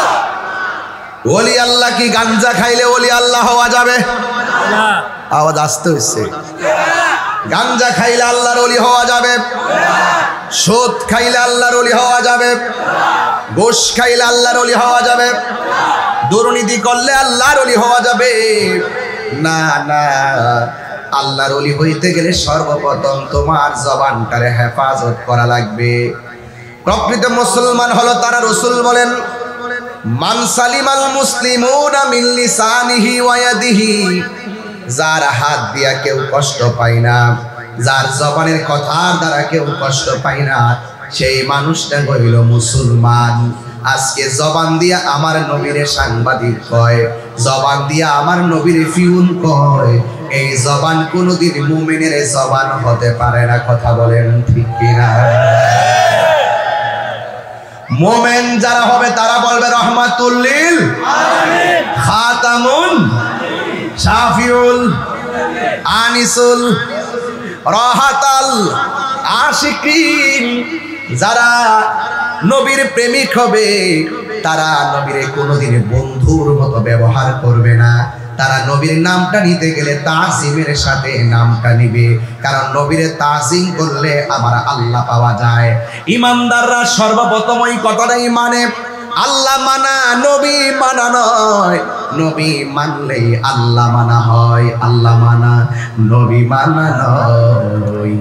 ওলি আল্লাহ কি গাঞ্জা খাইলে ওলি আল্লাহ হওয়া যাবে? আওয়াজ আসতে হচ্ছে। গাঞ্জা খাইলে আল্লাহর ওলি হওয়া যাবে? সুদ খাইলে আল্লাহর ওলি হওয়া যাবে? গোশ খাইলে আল্লাহর ওলি হওয়া যাবে? দুর্নীতি করলে আল্লাহর ওলি হওয়া যাবে? না না, আল্লাহর ওলি হইতে গেলে সর্বপ্রথম তোমার জবানটারে হেফাজত করা লাগবে। প্রকৃত মুসলমান হলো তারা, রাসূল বলেন, মান সালিমাল মুসলিমুনা মিন লিসানিহি ওয়া ইয়াদিহি, যার হাত দিয়া কেউ কষ্ট পায় না, যার জবানের কথার দ্বারা কেউ কষ্ট পায় না, সেই মানুষটা হইল মুসলমান। আজকে জবান দিয়া আমার নবীরে সাংবাদিক কয়, জবান দিয়া আমার নবীরে ফিউন কয়, এই জবান কোনোদিন মুমিনের জবান হতে পারে না। কথা বলেন ঠিক কিনা? মুমিন যারা হবে তারা বলবে রহমাতুল লিল আলামিন, খাতামুন, শাফিউল, আনিসুল, রাহাতাল আশিকিন। যারা নবীর প্রেমিক হবে তারা নবীরে কোনোদিন বন্ধুর মতো ব্যবহার করবে না, তারা নবীর নামটা নিতে গেলে তাজিমের সাথে নামটা নিবে, কারণ নবীরে তাজিম করলে আমার আল্লাহ পাওয়া যায়। ইমানদাররা সর্বপ্রথম ওই কথাটাই মানে, আল্লাহ মানা নবী মানা নয়। নবী মানলেই আল্লাহ মানা হয়, আল্লাহ মানা নবী মানা নয়।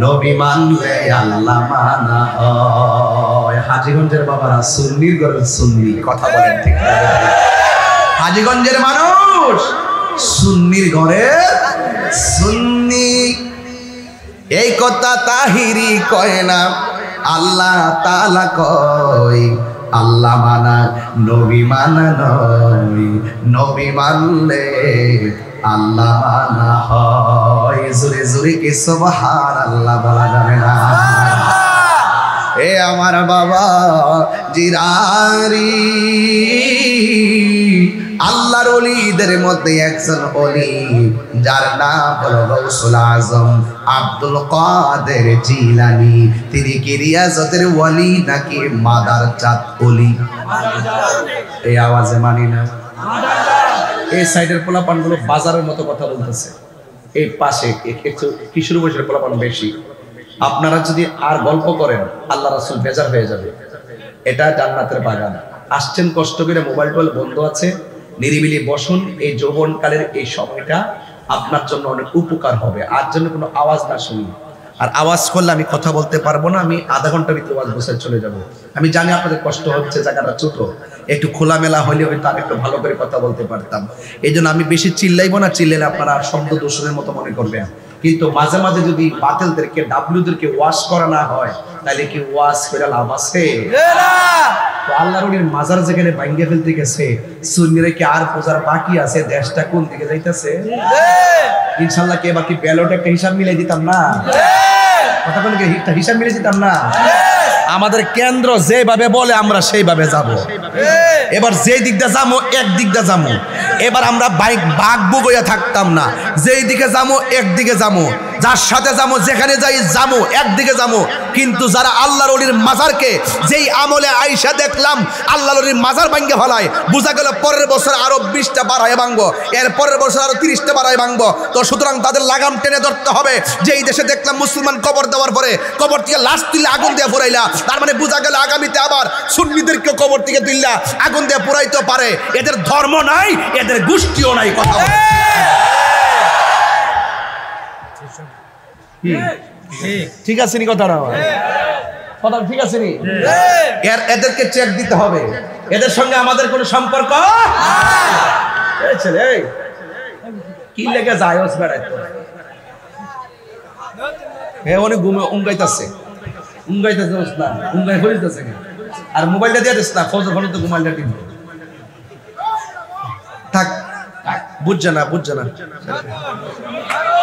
নবী মানলে আল্লাহ মানা হয়। হাজীগঞ্জের বাবারা সুন্নির ঘরের সুন্নি। কথা বলেন ঠিক না? হাজীগঞ্জের মানুষ সুন্নির ঘরের সুন্নি। এই কথা তাহিরি কয় না, আল্লাহ তাআলা কয়, আল্লাহ মানা নবী মানা নয়। নবী মানলে আল্লাহ মানা হয়। জোরে জোরে কি সুবহানাল্লাহ বলা যাবে না? এ আমার বাবা জিরারি, আল্লাহর ওলিদের মধ্যে একজন ওলি যার নাম হলো গাউসুল আজম আব্দুল কাদের জিলানী। তিনি কি রিয়াজতের ওলি নাকি মাদার চাঁদ ওলি? এই আওয়াজে মানি না। এই সাইডের পোলাপানগুলো বাজারের মতো কথা বলতেছে, এই পাশে একটু কিশোর বয়সের পোলাপান বেশি। আপনারা যদি আর গল্প করেন আল্লাহ রাসূল বেজার হয়ে যাবে। এটা জান্নাতের বাগান। আসছেন কষ্ট করে, মোবাইল টোল বন্ধ আছে, নিরিবিলি বসুন। এই যৌবনকালের এই সময়টা আপনার জন্য অনেক উপকার হবে। আর জন্য কোনো আওয়াজ না শুনি, আর আওয়াজ করলে আমি কথা বলতে পারবো না। আমি আধা ঘন্টার ভিতরে আওয়াজ বসে চলে যাব। আমি জানি আপনাদের কষ্ট হচ্ছে, জায়গাটা ছোট, একটু খোলামেলা হলে হয়তো আমি একটু ভালো করে কথা বলতে পারতাম। এই জন্য আমি বেশি চিল্লাইবো না, চিল্লাইলে আপনারা শব্দ দূষণের মতো মনে করবেন। কিন্তু মাঝে মাঝে যদি বাতিলদেরকে ডাব্লিউদেরকে ওয়াশ করা না হয়, তাহলে কি ওয়াশ করে লাভ আছে? তো আল্লাহর ওলির মাজার যেখানে ভাঙ্গে ফেলতে গেছে, সুন্নিরা কি আর পূজার বাকি আছে? দেশটা কোন দিকে যাইতেছে? ইনশাল্লাহ কি বাকি ব্যালট একটা হিসাব মিলাই দিতাম না? কথা বলে কি একটা হিসাব মিলাই দিতাম না? আমাদের কেন্দ্র যেভাবে বলে আমরা সেইভাবে যাব। এবার যেই দিকটা যাবো এক দিকটা যাবো। এবার আমরা বাইক বাঘ বুগইয়া থাকতাম না, যেই দিকে যাবো একদিকে যাবো, যার সাথে যাবো যেখানে যাই যাবো একদিকে যাবো। কিন্তু যারা আল্লাহর ওলির মাজারকে যেই আমলে আইসা দেখলাম আল্লাহর ওলির মাজার ভাঙ্গে ফেলায়, বোঝা গেল পরের বছর আরো 20টা বাড়ায় ভাঙবো, এর পরের বছর আরো 30টা বাড়ায় ভাঙবো। তো সুতরাং তাদের লাগাম টেনে ধরতে হবে। যেই দেশে দেখলাম মুসলমান কবর দেওয়ার পরে কবর থেকে লাশ তুললে আগুন দিয়ে পুরাইলা, তার মানে বোঝা গেল আগামীতে আবার সুন্নিদেরকে কবর থেকে তুললা আগুন দিয়ে পুরাইতে পারে। এদের ধর্ম নাই, এদের গোষ্ঠীও নাই। কথা ঠিক আছে নি? কথাটা কথা ঠিক আছে নি? এদেরকে চেক দিতে হবে। এদের সঙ্গে আমাদের কোনো সম্পর্ক কি লেগে যায়? অনেক ঘুমে উঙ্গাইতেছে না, উঙ্গাই ফরিতেছে আর মোবাইলটা দিয়ে দিস না, ফজর ফলে তো মোবাইলটা টিপবে। থাক, বুঝছে না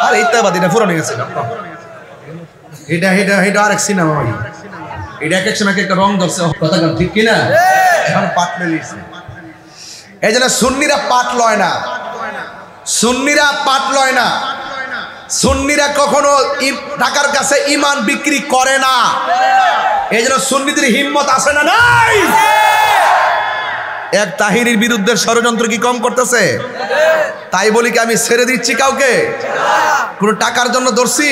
আর ইত্যাবাদ এটা পুরানো গেছে। এটা আরেক সিনেমা, এটা এক এক সময় একটা রং ধরছে। কথা ঠিক কিনা? এখন পাট লইছে। এই জন্য সুন্নিরা পাট লয় না, সুন্নিরা পাট লয় না। সুন্নিরা কখনো টাকার কাছে ঈমান বিক্রি করে না। এই জন্য সুন্নিদের হিম্মত আছে না নাই? এক তাহিরির বিরুদ্ধে ষড়যন্ত্র কি কম করতেছে? তাই বলি কি আমি ছেড়ে দিচ্ছি কাউকে? কোন টাকার জন্য ধরছি?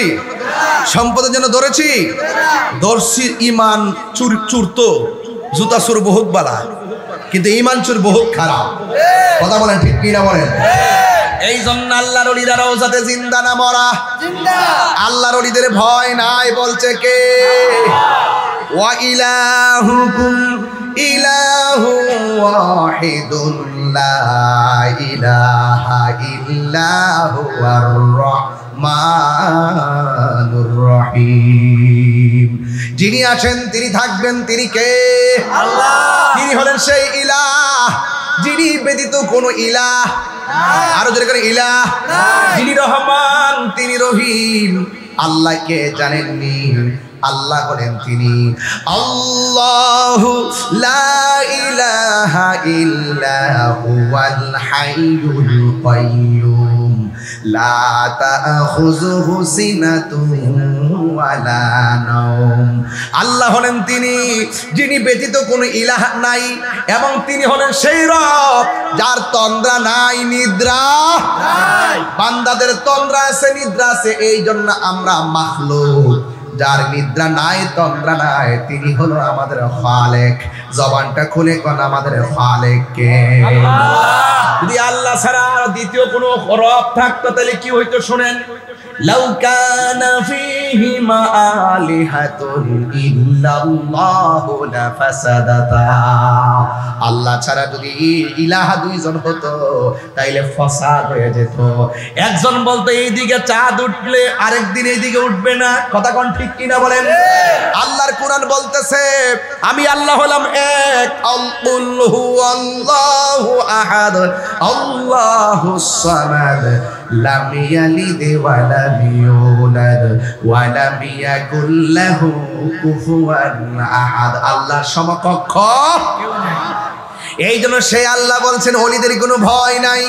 সম্পদের জন্য ধরেছি? ধরছি ইমান চুর তো জুতা চুর বহুত বালা, কিন্তু ইমান চুর বহুত খারাপ। কথা বলেন ঠিক কিনা বলেন? এই জন্য আল্লাহর ওলিরা রওজাতে জিন্দা না মরা? আল্লাহর ওলিদের ভয় নাই বলছে কে? ওয়া ইলাহুকুম ইলাহু ওয়াহিদুন লা ইলাহা ইল্লা হুয়ার রহমানুর রহিম। যিনি আছেন তিনি থাকবেন, তিনি কে? আল্লাহ। তিনি হলেন সেই ইলাহ যিনি ব্যতীত কোনো ইলাহ, আরো জোরে করে ইলাহ, যিনি রহমান তিনি রহিম। আল্লাহকে জানেননি? আল্লাহ হলেন তিনি আল্লাহু লা ইলাহা ইল্লা হুয়াল হাইয়ুল কাইয়্যুম লা তাখুযুহু সিনাতুন ওয়ালা নাওম। আল্লাহ হলেন তিনি যিনি ব্যতীত কোনো ইলাহ নাই, এবং তিনি হলেন সেই রব যার তন্দ্রা নাই, নিদ্রা নাই। বান্দাদের তন্দ্রা আছে, নিদ্রা আছে। এই জন্য আমরা মাখলুক, যার নিদ্রা নাই, তন্দ্রা নাই, তিনি হলো আমাদের খালেক। জবানটা খুলে কোন আমাদের খালেক কে? যদি আল্লাহ ছাড়া দ্বিতীয় কোনো রব থাকতো তাহলে কি হইতো শুনেন? লাউ কানা ফীহিমা আলিহাতুন ইল্লাল্লাহু লাফাসাদাতা। আল্লাহ ছাড়া যদি ইলাহা দুইজন হতো তাইলে ফাসাদ হয়ে যেত। একজন বলতো এইদিকে চাঁদ উঠলে আরেকদিন এইদিকে উঠবে না। কথা কোন ঠিক কিনা বলেন? আল্লাহর কোরআন বলতেছে আমি আল্লাহ হলাম এক। আল হুয়াল্লাহু আহাদ আল্লাহুস সামাদ লাম ইয়ালিদ ওয়া লাম ইউলাদ ওয়া লাম ইয়াকুল লাহু কুফুয়ান আহাদ। আল্লাহর সমকক্ষ কেউ নাই। এই জন্য সেই আল্লাহ বলছেন ওলিদের কোনো ভয় নাই।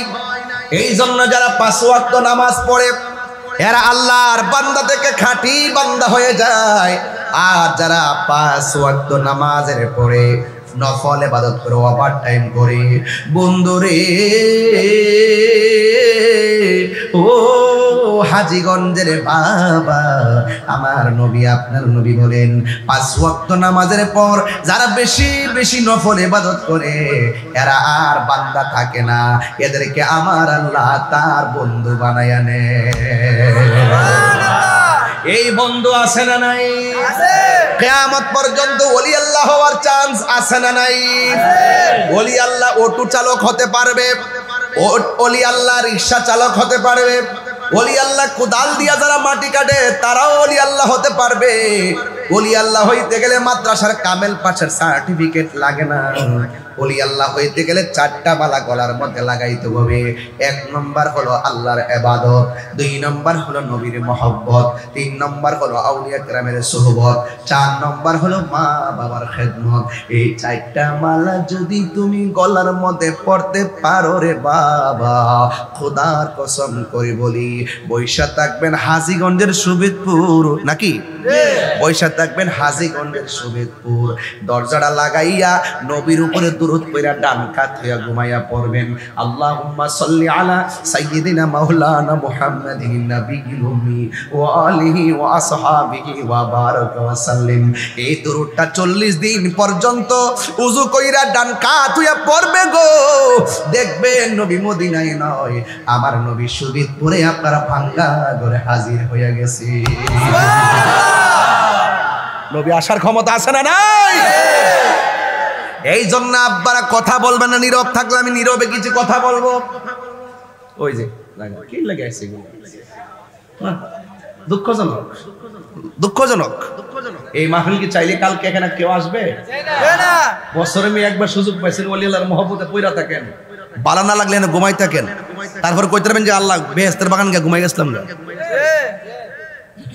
এই জন্য যারা 5 ওয়াক্ত নামাজ পড়ে এরা আল্লাহর বান্দা থেকে খাঁটি বান্দা হয়ে যায়। আর যারা 5 ওয়াক্ত নামাজের পড়ে নফল ইবাদত করে ওভার টাইম করে, বন্ধুরে ও হাজীগঞ্জের বাবা, আমার নবী আপনার নবী বলেন 5 ওয়াক্ত নামাজের পর যারা বেশি বেশি নফল ইবাদত করে এরা আর বান্দা থাকে না, এদেরকে আমার আল্লাহ তার বন্ধু বানায়া নেয়। এই বন্ধু আছে না নাই? কিয়ামত পর্যন্ত ওলি আল্লাহ হওয়ার চান্স আছে না নাই? ওলি আল্লাহ অটো চালক হতে পারবে, ওলি আল্লাহ রিকশা চালক হতে পারবে, ওলি আল্লাহ কোদাল দিয়া যারা মাটি কাটে তারাও ওলি আল্লাহ হতে পারবে। ওলি আল্লাহ হইতে গেলে মাদ্রাসার কামেল পাশের সার্টিফিকেট লাগে না। ওলি আল্লাহ হইতে গেলে 4টা মালা গলার মধ্যে লাগাইতে হবে। 1 নম্বর হলো আল্লাহর ইবাদত, 2 নম্বর হলো নবীর মহব্বত, 3 নম্বর হলো আউলিয়া কেরামের সুহবত, 4 নম্বর হলো মা বাবার খেদমত। এই 4টা মালা যদি তুমি গলার মধ্যে পড়তে পারো রে বাবা, খোদার কসম করে বলি বৈশা থাকবেন হাজীগঞ্জের সুবেদপুর, নাকি বৈশা থাকবেন হাজীগঞ্জের সুবেদপুর, দরজাটা লাগাইয়া নবীর উপরে দুরূদ পড়া ডান কাত হইয়া ঘুমাইয়া পড়বেন। আল্লাহুম্মা সাল্লি আলা সাইয়্যিদিনা মাওলানা মুহাম্মাদিন নাবিয়্যিল উম্মি ওয়া আলিহি ওয়া আসহাবিহি ওয়া বারাকা ওয়া সাল্লিম। এই দুরূদটা 40 দিন পর্যন্ত ওযু কইরা ডান কাত হইয়া পড়বে গো, দেখবেন নবী মদিনায় নয় আমার নবী সুবিদপুরে আপনারা ভাঙ্গা ঘরে হাজির হইয়া গেছে। নবী আসার ক্ষমতা আছে না নাই? এই জন্য আব্বারা কথা বলবেন না, নীরব থাকলে আমি নীরবে কিছু কথা বলবো। ওই যে কি লাগে আছে, দুঃখজনক দুঃখজনক। এই মাহফিল কি চাইলে কালকে এখানে কেউ আসবে? বছরে আমি একবার সুযোগ পাইছেন ওলি আল্লাহর মহব্বতে পইরা থাকেন, বালা না লাগলে না ঘুমাই থাকেন, তারপর কইতে পারবেন যে আল্লাহ বেহেশতের বাগান গিয়ে ঘুমাই গেছিলাম না।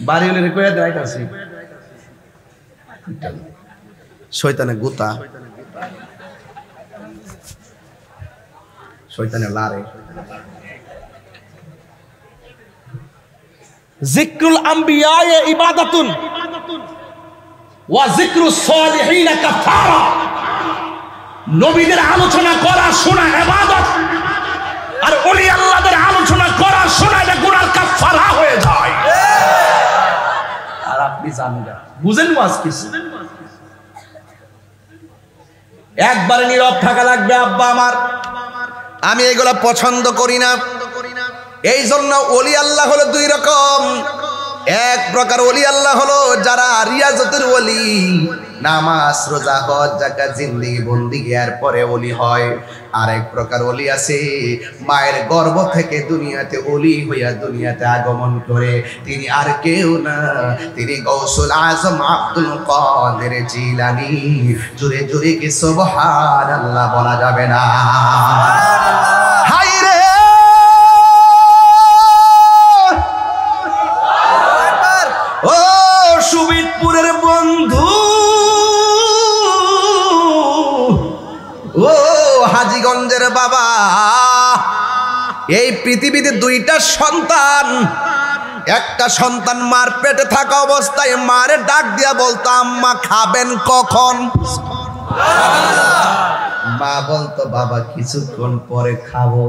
বাড়ি হলে কইয়া দেয় আছে শয়তানে গুতা, শয়তানে লারে। যিকরুল আম্বিয়া ইবাদাতুন ওয়া যিকরুস সালিহিন কাফারা। নবীদের আলোচনা করা শোনা ইবাদত, আর ওলি আল্লাহদের আলোচনা করা শোনা এটা গুনার কাফারা হয়ে যায়। আর আপনি জানেন বুঝেন ওয়াজ কিছু, একবারে নীরব থাকা লাগবে আব্বা আমার। আমি এগুলা পছন্দ করি না। এই জন্য ওলি আল্লাহ হলো 2 রকম। এক প্রকার ওলি আল্লাহ হলো যারা রিয়াজতের ওলি, নামাজ রোজা হজ যাকাত জিন্দেগি বন্দেগি এর পরে ওলি হয়। আরেক প্রকার ওলি আছে মায়ের গর্ভ থেকে দুনিয়াতে ওলি হইয়া দুনিয়াতে আগমন করে, তিনি আর কেউ না, তিনি গৌসুল আজম আব্দুল কাদের জিলানী। জোরে জোরে কি সুবহানাল্লাহ বলা যাবে না? হাই রে ও সুবিদপুরের বন্ধু, ও হাজীগঞ্জের বাবা, এই পৃথিবীতে 2টা সন্তান। একটা সন্তান মার পেটে থাকা অবস্থায় মারে ডাক দিয়া বলতো আম্মা খাবেন কখন? মা বলতো বাবা কিছুক্ষণ পরে খাবো।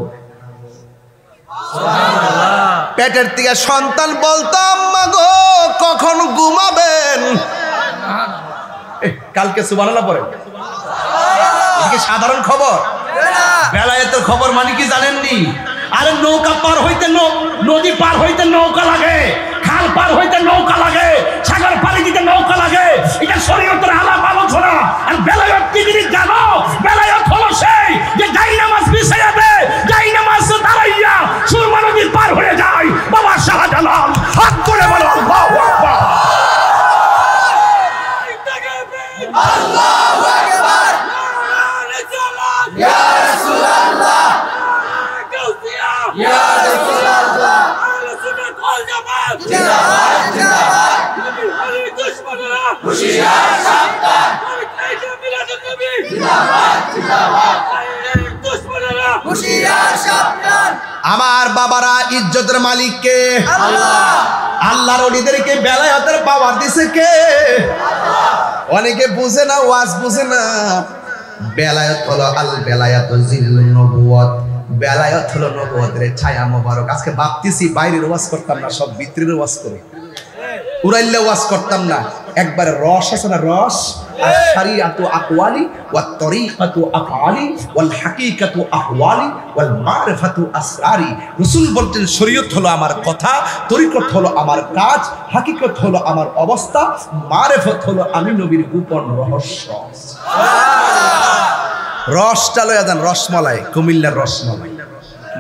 পেটের থেকে সন্তান বলতো আম্মা গো কখন ঘুমাবেন? কালকে সুবহানাল্লাহ পড়ে, এটা সাধারণ খবর? বেলায়েতের খবর মানে কি জানেননি? আরে নৌকা পার হইতে নদী পার হইতে নৌকা লাগে, খাল পার হইতে নৌকা লাগে, সাগর পাড়ি দিতে নৌকা লাগে। এটা শরীয়তের আলাপ আলোচনা। আর বেলায়েত কি জিনিস জানো? বেলায়েত হলো সেই যে যাই নামাজ বিছাইয়া দেয়, যাই নামাজ দাঁড়াইয়া সুরমা নদীর পার হয়ে যায়। বাবা শাহজালাল হাত করে বলো আল্লাহু আকবার, আল্লাহু আকবার, ইয়া রাসূলুল্লাহ, ইয়া রাসূলুল্লাহ, আহলে সুন্নাত ওয়াল জামাত জিন্দাবাদ জিন্দাবাদ, আলী দুশমনরা হুশিয়ার সাবধান, আলী মিলাদুন নবী জিন্দাবাদ জিন্দাবাদ, আলী দুশমনরা হুশিয়ার সাবধান। আমার বাবারা, ইজ্জতের মালিক কে? আল্লাহ। আল্লাহর ওলিদেরকে বেলায়েতের পাওয়ার দিছে কে? আল্লাহ। অনেকে বুঝে না, ওয়াজ বুঝে না। বেলায়েত হলো আল বেলায়াতু জিল্লুন নবুওয়াত, বেলায়েত হলো নবুয়তের ছায়া মোবারক। আজকে ভাবতেছি বাইরের ওয়াজ করতাম না, সব ভিতরের ওয়াজ করি, উড়াইলে ওয়াজ করতাম না। একবারে রস আছে না, রস। আশ-শারিআতু আকওয়ালি ওয়াত তরিকাতু আফআলি ওয়াল হাকিকাতু আহওয়ালি ওয়াল মারিফাতু আসরারি। রাসূল বলতেন শরীয়ত হলো আমার কথা, তরিকত হলো আমার কাজ, হাকিকত হলো আমার অবস্থা, মারিফত হলো আমি নবীর গোপন রহস্য। রসটা লয়া দেন, রসমালাই, কুমিল্লার রসমালাই।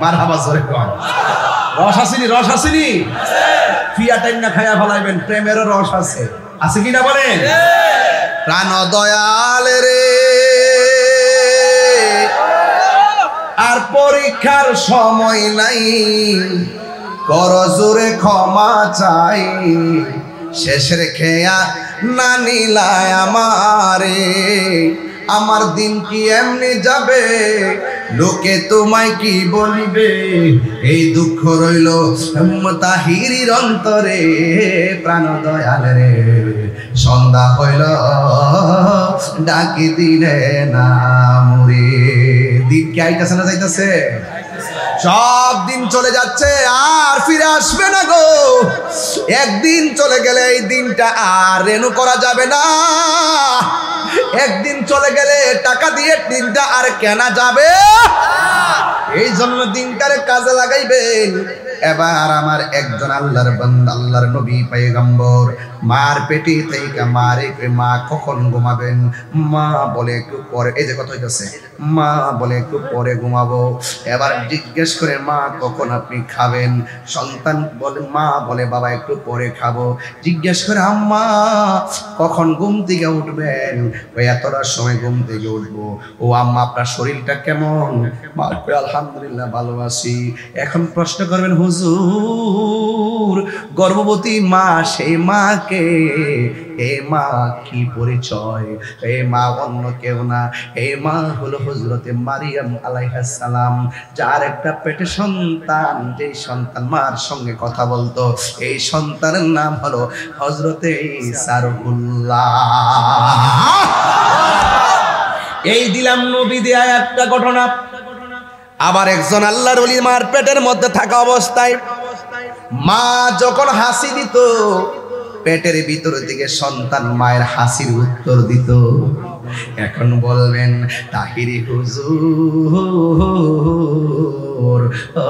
মারহাবা জোরে কোন। রস আসেনি, রস আসেনি, ফিয়া টাইম না খায়া ফলাইবেন, প্রেমেরও রস আছে, আছে কিনা বলেন? প্রাণ দয়াল রে, আর পরীক্ষার সময় নাই, কর জোরে ক্ষমা চাই, শেষের খেয়া না নিলায় আমারে, আমার দিন কি এমনি যাবে, লোকে তোমায় কি বলিবে, এই দুঃখ রইল তাহিরির অন্তরে। প্রাণ দয়াল রে, সন্ধ্যা হইল ডাকি দিলে না মুরে। দিন কি আইতাছে না যাইতাছে? সব দিন চলে যাচ্ছে, আর ফিরে আসবে না গো। একদিন চলে গেলে এই দিনটা আর রেনু করা যাবে না। একদিন চলে গেলে টাকা দিয়ে দিনটা আর কেনা যাবে। এই জন্য দিনটারে কাজে লাগাইবেন। এবার আমার একজন আল্লাহর বান্দা, আল্লাহর নবী পয়গম্বর, মার পেটে থেকে মারে, মা কখন ঘুমাবেন? মা বলে একটু পরে। এই যে কথা হইতেছে, মা বলে একটু পরে ঘুমাবো। এবার জিজ্ঞেস করে মা কখন আপনি খাবেন? সন্তান বলে, মা বলে বাবা একটু পরে খাবো। জিজ্ঞেস করে আম্মা কখন ঘুম থেকে উঠবেন? ওই এতটার সময় ঘুম থেকে উঠবো। ও আম্মা আপনার শরীরটা কেমন? মা কই আলহামদুলিল্লাহ ভালো আছি। এখন প্রশ্ন করবেন হুজুর, গর্ভবতী মা, সেই মাকে, এ মা কি পরিচয়? এ মা অন্য কেউ না, এ মা হলো হযরতে মারিয়াম আলাইহিস সালাম, যার একটা পেটে সন্তান, যে সন্তান মার সঙ্গে কথা বলতো, এই সন্তানের নাম হলো হযরতে ঈসা রুহুল্লাহ। এই দিলাম নবী দেয়া একটা ঘটনা। আবার একজন আল্লাহর ওলি মার পেটের মধ্যে থাকা অবস্থায় মা যখন হাসি দিত, পেটের ভিতর থেকে সন্তান মায়ের হাসির উত্তর দিত। এখন বলবেন তাহিরি হুজুর, ও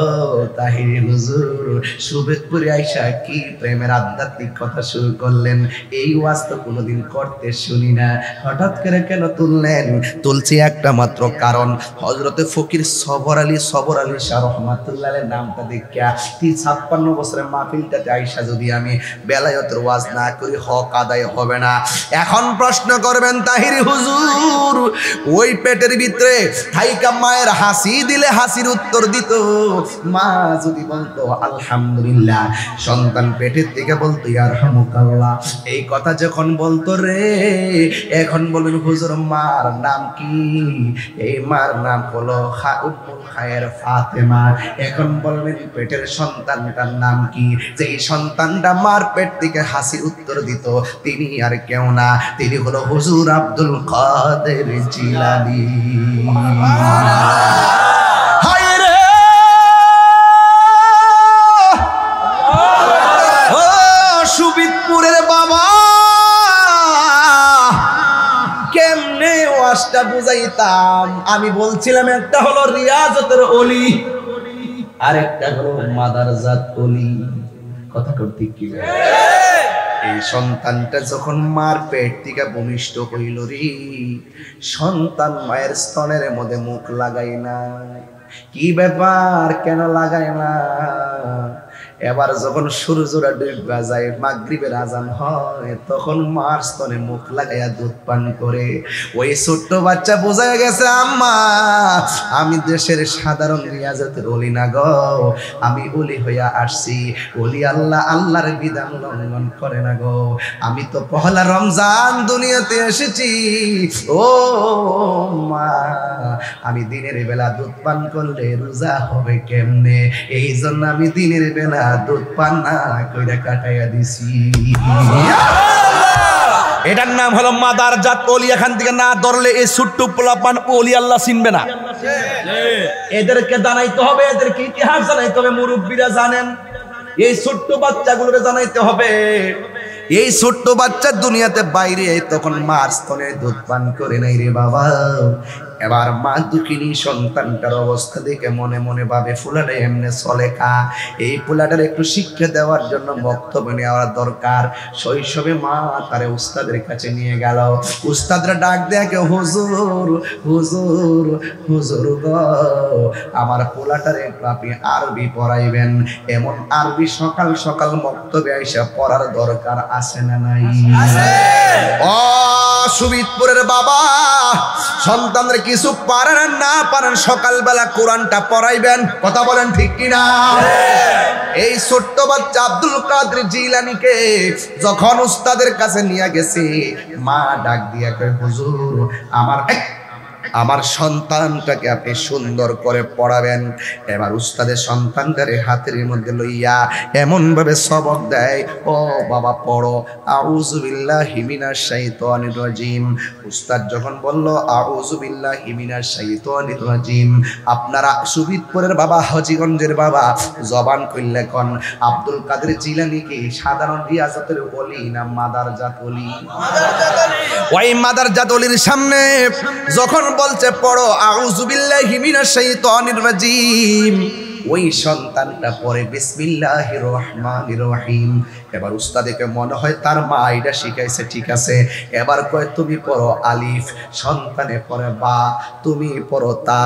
তাহিরি হুজুর, সুবেদপুরে আইসা কি প্রেমের আধ্যাত্মিক কথা শুরু করলেন? এই ওয়াজ তো কোনোদিন করতে শুনি না, হঠাৎ করে কেন তুললেন? তুলছি একটা মাত্র কারণ, হযরতে ফকির সবর আলী শাহ রহমাতুল্লাহের নামটা দেখিয়া 56 বছরের মাহফিলটাতে আইসা যদি আমি বেলায়েতের ওয়াজ না করি, হক আদায় হবে না। এখন প্রশ্ন করবেন তাহিরি হুজুর, ওই পেটের ভিতরে থাইকা মায়ের হাসি দিলে হাসির উত্তর দিত, মা যদি বলতো আলহামদুলিল্লাহ, সন্তান পেটের থেকে বলতো ইয়ারহামুকাল্লাহ, এই কথা যখন বলতো রে, এখন বলবেন হুজুর মার নাম কি? এই মার নাম হলো উম্মুল খায়ের ফাতেমা। এখন বলবেন পেটের সন্তানটার নাম কি? যেই সন্তানটা মার পেট থেকে হাসির উত্তর দিত, তিনি আর কেউ না, তিনি হলো হুজুর আব্দুল কাদের জিলানী। হায় রে, ও সুবিদপুরের বাবা, কেমনে ওয়াজটা বুঝাইতাম? আমি বলছিলাম একটা হলো রিয়াজতের ওলি, আর একটা হলো মাদারজাত ওলি। কথা করতে কি? এই সন্তানটা যখন মার পেট থেকে ভূমিষ্ঠ হইল রে, সন্তান মায়ের স্তনের মধ্যে মুখ লাগাই না। কি ব্যাপার, কেন লাগাই না? এবার যখন সূর্যটা ডুবে যায়, মাগরিবের আজান হয়, তখন মার স্তনে মুখ লাগাইয়া দুধ পান করে। ওই ছোট্ট বাচ্চা বোঝা গেছে আম্মা আমি দেশের সাধারণ রিয়াজতের ওলি না গো, আমি ওলি হইয়া আসছি। ওলি আল্লাহ আল্লাহর বিধান লঙ্ঘন করে না গো, আমি তো পহলা রমজান দুনিয়াতে এসেছি। ও মা, আমি দিনের বেলা দুধ পান করলে রোজা হবে কেমনে? এই জন্য আমি দিনের বেলা দুধ পান না কইরা কাটাইয়া দিছি। এটার নাম হলো মাদারজাত ওলি। এখান থেকে না ধরলে এই ছোট্ট পোলাপান ওলি আল্লাহ চিনবে না। এদেরকে জানাইতে হবে, এদেরকে ইতিহাস জানাইতে হবে। মুরব্বীরা জানেন, এই ছোট্ট বাচ্চাগুলোরে জানাইতে হবে। এই ছোট্ট বাচ্চা দুনিয়াতে বাইরে তখন মার স্তনে দুধ পান করে নাই রে বাবা। এবার মা দুঃখিনী সন্তানটার অবস্থা দেখে মনে মনে ভাবে ফুলাটা এমনি চলে কা, এই ফুলাটার একটু শিক্ষা দেওয়ার জন্য বক্তব্য নেওয়ার দরকার। শৈশবে মা তারে উস্তাদের কাছে নিয়ে গেল। উস্তাদরা ডাক দেখে, হুজুর হুজুর হুজুর গো, আমার ফুলাটারে একটু আপনি আরবি পড়াইবেন। এমন আরবি সকাল সকাল বক্তব্যে আইসা পড়ার দরকার আছে না নাই? ও সুবিদপুরের বাবা, সন্তানদের কিছু পারেন না পারেন, সকালবেলা কোরআনটা পড়াইবেন। কথা বলেন ঠিক কিনা? এই ছোট্ট বাচ্চা আব্দুল কাদের জিলানীকে যখন উস্তাদের কাছে নিয়ে গেছে, মা ডাক দিয়া কয়, হুজুর আমার সন্তানটাকে আপনি সুন্দর করে পড়াবেন। এবার উস্তাদের সন্তানটারে হাতের মধ্যে লইয়া এমন ভাবে সবক দেয়, ও বাবা পড়ো, আউযু বিল্লাহি মিনাশ শাইতানির রাজিম। উস্তাদ যখন বলল আউযু বিল্লাহি মিনাশ শাইতানির রাজিম, আপনারা সুবিদপুরের বাবা, হাজীগঞ্জের বাবা জবান কইলে কোন আব্দুল কাদের জিলানীকে সাধারণ রিয়াজতের ওলি না মাদারজাত ওলি? ওই মাদারজাত ওলির সামনে যখন বলছে পড়ো আউযু বিল্লাহি মিনাশ শাইতানির রাজিম, ওই সন্তানটা পড়ে বিসমিল্লাহির রহমানির রহিম। এবার উস্তাদেরকে মনে হয় তার মা এটা শিখাইছে, ঠিক আছে। এবার কয় তুমি পড়ো আলিফ, সন্তানে পড়ে বা, তুমি পড়ো তা,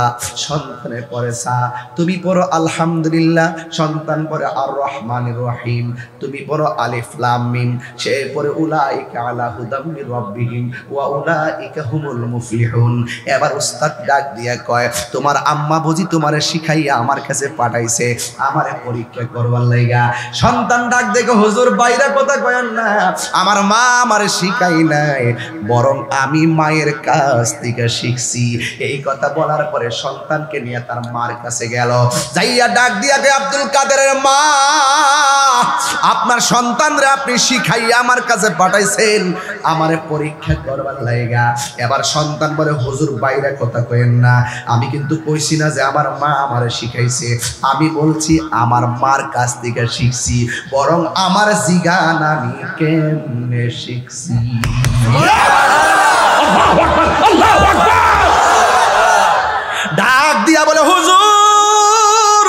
সন্তানে পড়ে সা, তুমি পড়ো আলহামদুলিল্লাহ, সন্তান পড়ে আর রহমানির রহিম, তুমি পড়ো আলিফ লাম মিম, সে পড়ে উলাইকা আলা হুদাম মির রাব্বিহিম ওয়া উলাইকা হুমুল মুফলিহুন। এবার উস্তাদ ডাক দিয়া কয়, তোমার আম্মা বুঝি তোমারে শিখাইয়া আমার কাছে পাঠাইছে আমারে পরীক্ষা করবার লাইগা। সন্তান ডাক দেখে, হুজুর বাইরে কথা কয়েন না, আমার মা আমারে শিখাই নাই, বরং আমি মায়ের কাছ থেকে শিখছি। এই কথা বলার পরে সন্তানকে নিয়ে তার মার কাছে গেল, যাইয়া ডাক দিয়া কে, আব্দুল কাদেরের মা, আপনার সন্তানরে আপনি শিখাইয়া আমার কাছে পাঠাইছেন আমারে পরীক্ষা করবার লাইগা। এবার সন্তান বলে, হুজুর বাইরে কথা কয়েন না, আমি কিন্তু কইছি না যে আমার মা আমারে শিখাইছে, আমি বলছি আমার মার কাছ থেকে শিখছি, বরং আমার জিগান আমি কেমনে শিখছি। ডাক দিয়া বলে, হুজুর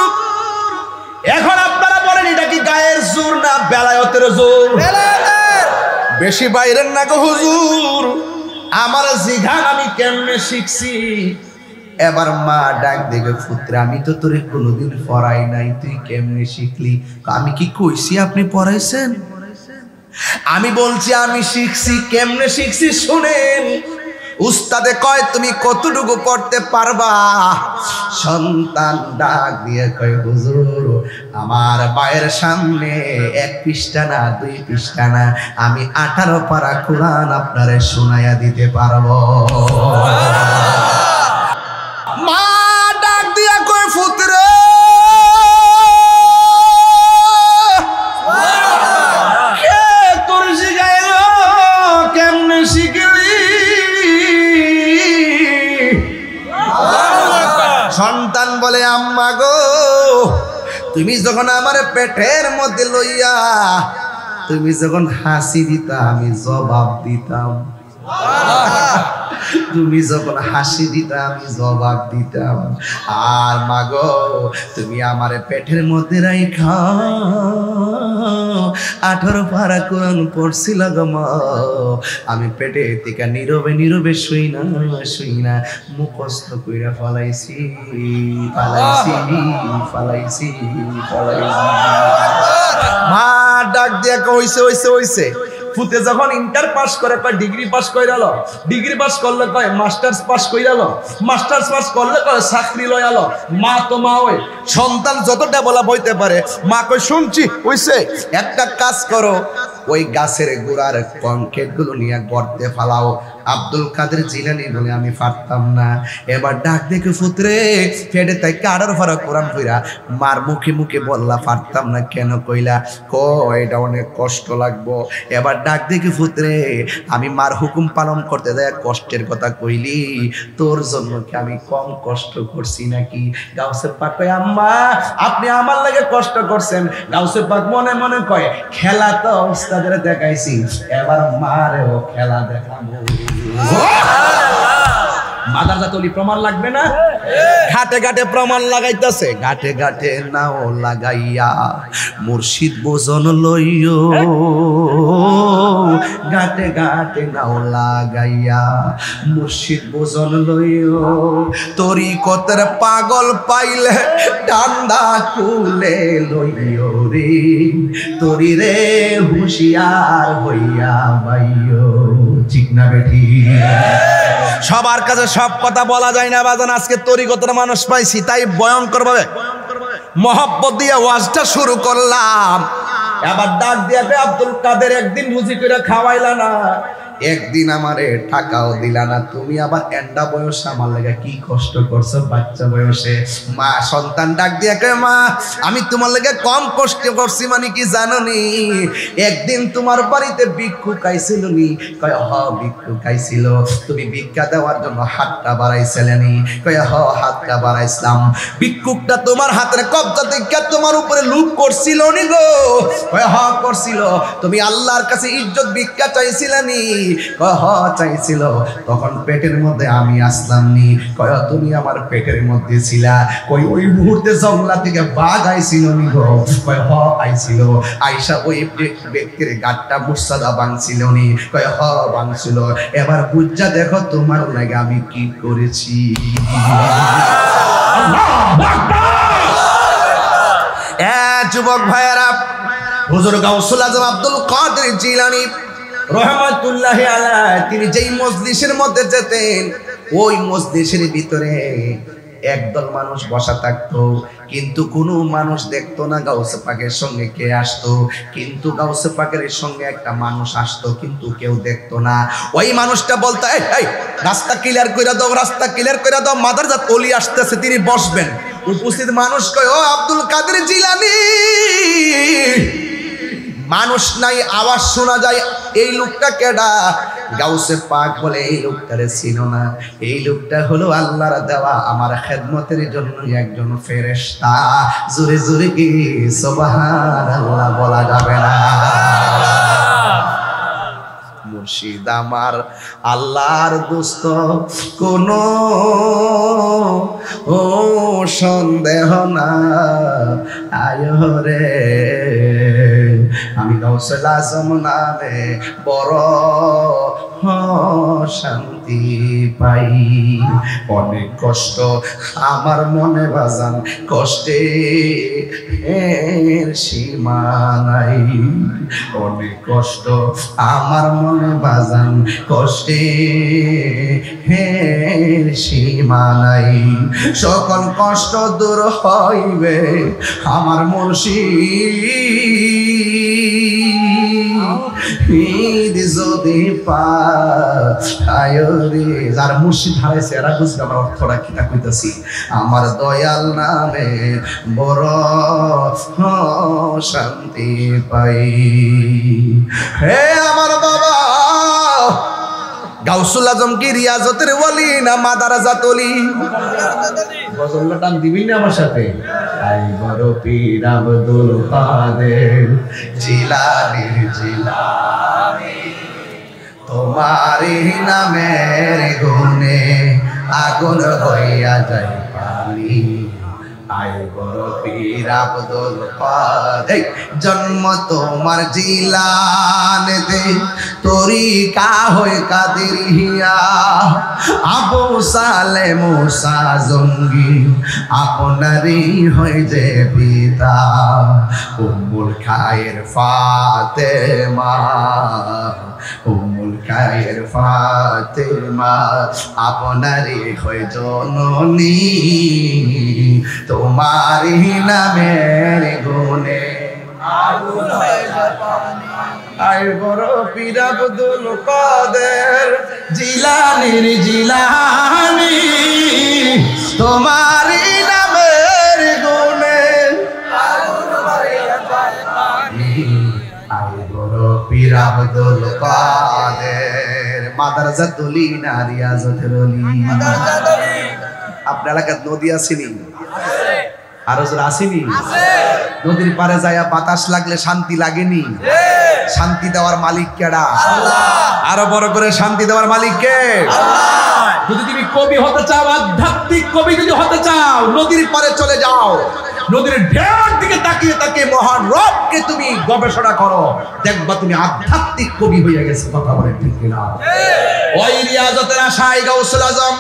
এখন আপনারা বলেন এটা কি গায়ের জোর না বেলায়েতের জোর? বেশি বাইরের না গো হুজুর, আমার জিগান আমি কেমনে শিখছি। এবার মা ডাক দেখে, পুত্র আমি তো তোরে কোনোদিন পড়াই নাই, তুই কেমনে শিখলি? আমি কি কইছি আপনি পড়াইছেন? আমি বলছি আমি শিখছি। কেমনে শিখছি শুনেন। উস্তাদে কয়, তুমি কতটুকু পড়তে পারবা? সন্তান ডাক দিয়ে কয়, হুজুর আমার পায়ের সামনে 1 পৃষ্ঠা না 2 পৃষ্ঠা না, আমি 18 পারা কোরআন আপনারে শোনায়া দিতে পারবো। মা ডাক দিয়া কয়, পুত্র কে তোর শিখাইল, কেমনে শিখলি? সন্তান বলে, আম্মা গো, তুমি যখন আমার পেটের মধ্যে লইয়া তুমি যখন হাসি দিতা আমি জবাব দিতাম, তুমি যখন হাসি দিতা আমি জবাব দিতাম। আর মাগো তুমি আমার পেটের মধ্যে রাইখা 18 পারা কোরআন পড়ছিল গো মা, আমি পেটে থেকে নীরবে নীরবে শুই না মুখস্থ কইরা ফলাইছি। মা ডাক দিয়া কইছে হইছে ফুতে যখন ইন্টার পাস করে, কয় ডিগ্রি পাস কইরালো, ডিগ্রি পাস করলে কয় মাস্টার্স পাস কইরালো, মাস্টার্স পাস করলে কয় চাকরি লয়ালো। মা তো মা ওই সন্তান যতটা বলা বইতে পারে, মা কই শুনছি হইছে, একটা কাজ করো, ওই গাছের গোড়ার কংক্রিট গুলো নিয়ে গর্তে ফালাও। আব্দুল কাদের জিলানী বলে আমি পারতাম না। এবার ডাক দেখে ফুতরে ফেটে তাই কারোর ফারা কোরআন কইরা মার মুখে মুখে বললা পারতাম না কেন কইলা? এটা অনেক কষ্ট লাগবো। এবার ডাক দেখে ফুতরে আমি মার হুকুম পালন করতে যায় কষ্টের কথা কইলি, তোর জন্য কি আমি কম কষ্ট করছি নাকি? গাউসে পাক কয় আম্মা আপনি আমার লাগে কষ্ট করছেন। গাউসে পাক মনে মনে কয় খেলা তো উস্তাদের দেখাইছি, এবার মারেও খেলা দেখাবো। মাদারজাতলি প্রমাণ লাগবে না? ঘাটে ঘাটে প্রমাণ লাগাইতেছে, ঘাটে ঘাটে নাও লাগাইয়া মুর্শিদ বোজন লইও, ঘাটে ঘাটে নাও লাগাইয়া মুর্শিদ বোজন লইও। তরিকতের পাগল পাইলে ঠান্ডা কুলে লইও রে, তরি রে হুঁশিয়ার হইয়া বাইও। ঠিক না বেঠি? সবার কাছে সব কথা বলা যায় না বাজান। আজকে তরিকতের মানুষ পাইছি তাই ভয়ঙ্কর ভাবে মহব্বত দিয়ে ওয়াজটা শুরু করলাম। এবার ডাক দিয়ে আব্দুল কাদের একদিন বুঝি করে খাওয়াইলা না, একদিন আমারে টাকাও দিলা না, তুমি আবার এন্ডা বয়সে আমার লাগে কি কষ্ট করছো বাচ্চা বয়সে। মা সন্তান ডাক দিয়ে কয় মা আমি তোমার লাগে কম কষ্ট করছি মানে কি জানো নি? একদিন তোমার বাড়িতে ভিক্ষুক আইছিল নি? কয় হ ভিক্ষুক আইছিল, তুমি ভিক্ষা দেওয়ার জন্য হাতটা বাড়াইছিলে নি? কয় হ হাতটা বাড়াইছিলাম। ভিক্ষুকটা তোমার হাতের কবজা থেকে তোমার উপরে লুপ করছিল নি গো? কয় হ করছিল। তুমি আল্লাহর কাছে ইজ্জত ভিক্ষা চাইছিলে নি? কহ চাইছিল। তখন পেটের মধ্যে আমি আসলাম নি? কয় তুমি আমার পেটের মধ্যে ছিলা। কই ওই মুহূর্তে জঙ্গলা থেকে বাঘ আইছিল নি গো? কয় হ আইছিল। আইসা ওই ব্যক্তির গাটটা মুসাদা ভাঙছিল নি? কয় হ ভাঙছিল। এবার বুঝা দেখো তোমার লাগে আমি কি করেছি। যুবক ভাইয়েরা, হুজুর গাউসুল আজম আব্দুল কাদের জিলানী রহমাতুল্লাহি আলাইহি তিনি যেই মজলিসের মধ্যে যেতেন ওই মজলিসের ভিতরে একদল মানুষ বসা থাকতো, কিন্তু কোনো মানুষ দেখতো না গাউসে পাকের সঙ্গে কে আসতো। কিন্তু গাউসে পাকের সঙ্গে একটা মানুষ আসতো, কিন্তু কেউ দেখতো না। ওই মানুষটা বলতো এই রাস্তা ক্লিয়ার কইরা দাও, রাস্তা ক্লিয়ার কইরা দাও, মাদারজাত ওলি আসতেছে, তিনি বসবেন। উপস্থিত মানুষ কয় ও আব্দুল কাদের জিলানী। মানুষ নাই, আওয়াজ শোনা যায়, এই লোকটা কেডা? গাউসে পাক বলে এই লোকটারে চিনো না? এই লোকটা হলো আল্লাহর দেওয়া আমার খেদমতের জন্য একজন ফেরেশতা। জোরে জোরে কি সুবহানাল্লাহ বলা যাবে না? মুর্শিদ আমার আল্লাহর দোস্ত, কোনো সন্দেহ না। আয়ো রে আমি গাউসুল আজম নামে বড় শান্তি পাই। অনেক কষ্ট আমার মনে বাজান, কষ্টে সীমা নাই। অনেক কষ্ট আমার মনে বাজান, কষ্টে সীমা নাই। সকল কষ্ট দূর হইবে আমার মুর্শিদ যদি পায় রে। যারা মুর্শিদ হারাইছে এরা বুঝবে আমার অর্থটা কিটা কইতাছি। আমার দয়াল নামে বড় শান্তি পাই। হে আমার বাবা, গাউসুল আজম কি রিয়াজতের ওয়ালি না মাদারাজাত ওলি? গজলটা টান দিবি না আমার সাথে? আই বড় পীর আব্দুল কাদের জিলানী জিলানী, তোমারি নামের গুণে আগুন হইয়া যায় পানি। আই বড় পীর আব্দুল কাদের, জন্ম তোমার জিলানেতে, তরিকা হই কাদেরিয়া। আবু সালে মুসা জঙ্গি আপনারই হয় যে পিতা। উম্মুল খায়ের ফাতেমা, উম্মুল খায়ের ফাতেমা আপনারই হয় জননী। তোমারি নামের গুণে আগুন হয়ে যায় পানি। আয় বড় পীর আব্দুল কাদের জিলানীর জিলানী তোমারই নামের গুণে আয় বড় পীর আব্দুল কাদের মাদারজাতুলি না রিয়াজতের ওলি আপনার এলাকার নদী আসেনি আরো জোর আসেনি নদীর পারে যায় বাতাস লাগলে শান্তি লাগেনি শান্তি দেওয়ার মালিক কেডা আরো বড় করে শান্তি দেওয়ার মালিক কে যদি তুমি কবি হতে চাও আধ্যাত্মিক কবি যদি হতে চাও নদীর পারে চলে যাও নদীর ঢেউর দিকে তাকিয়ে তাকিয়ে মহান রবকে তুমি গবেষণা করো দেখবা তুমি আধ্যাত্মিক কবি হয়ে গেছে কথা বলে ঠিক কিনা ওই রিয়াজতের আশায় গাউসুল আজম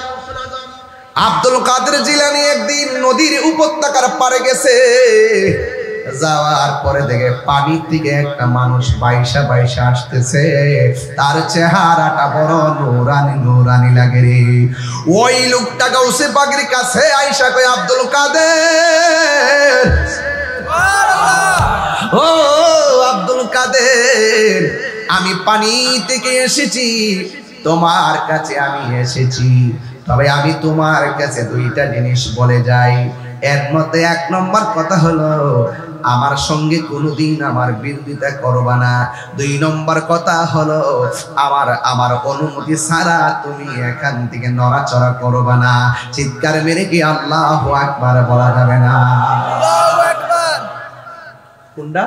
আব্দুল কাদের জিলানী একদিন নদীর উপত্যকার পারে গেছে যাওয়ার পরে দেখে পানি থেকে একটা মানুষ বাইশা বাইশা আসতেছে তার চেহারাটা বড় নুরানি নুরানি লাগে রে ওই লোকটা গাউসে পাকের কাছে আয়েশা কই আব্দুল কাদের ও আব্দুল কাদের আমি পানি থেকে এসেছি তোমার কাছে আমি এসেছি তবে আমি তোমার কাছে দুইটা জিনিস বলে যাই এর মধ্যে এক নম্বর কথা হলো আমার সঙ্গে কোনোদিন আমার বিরোধিতা করবা না দুই নম্বর কথা হলো আমার অনুমতি ছাড়া তুমি এখান থেকে নড়াচড়া করবা না চিৎকার মেরে কি আল্লাহু আকবার বলা যাবে না আল্লাহু আকবার কোনটা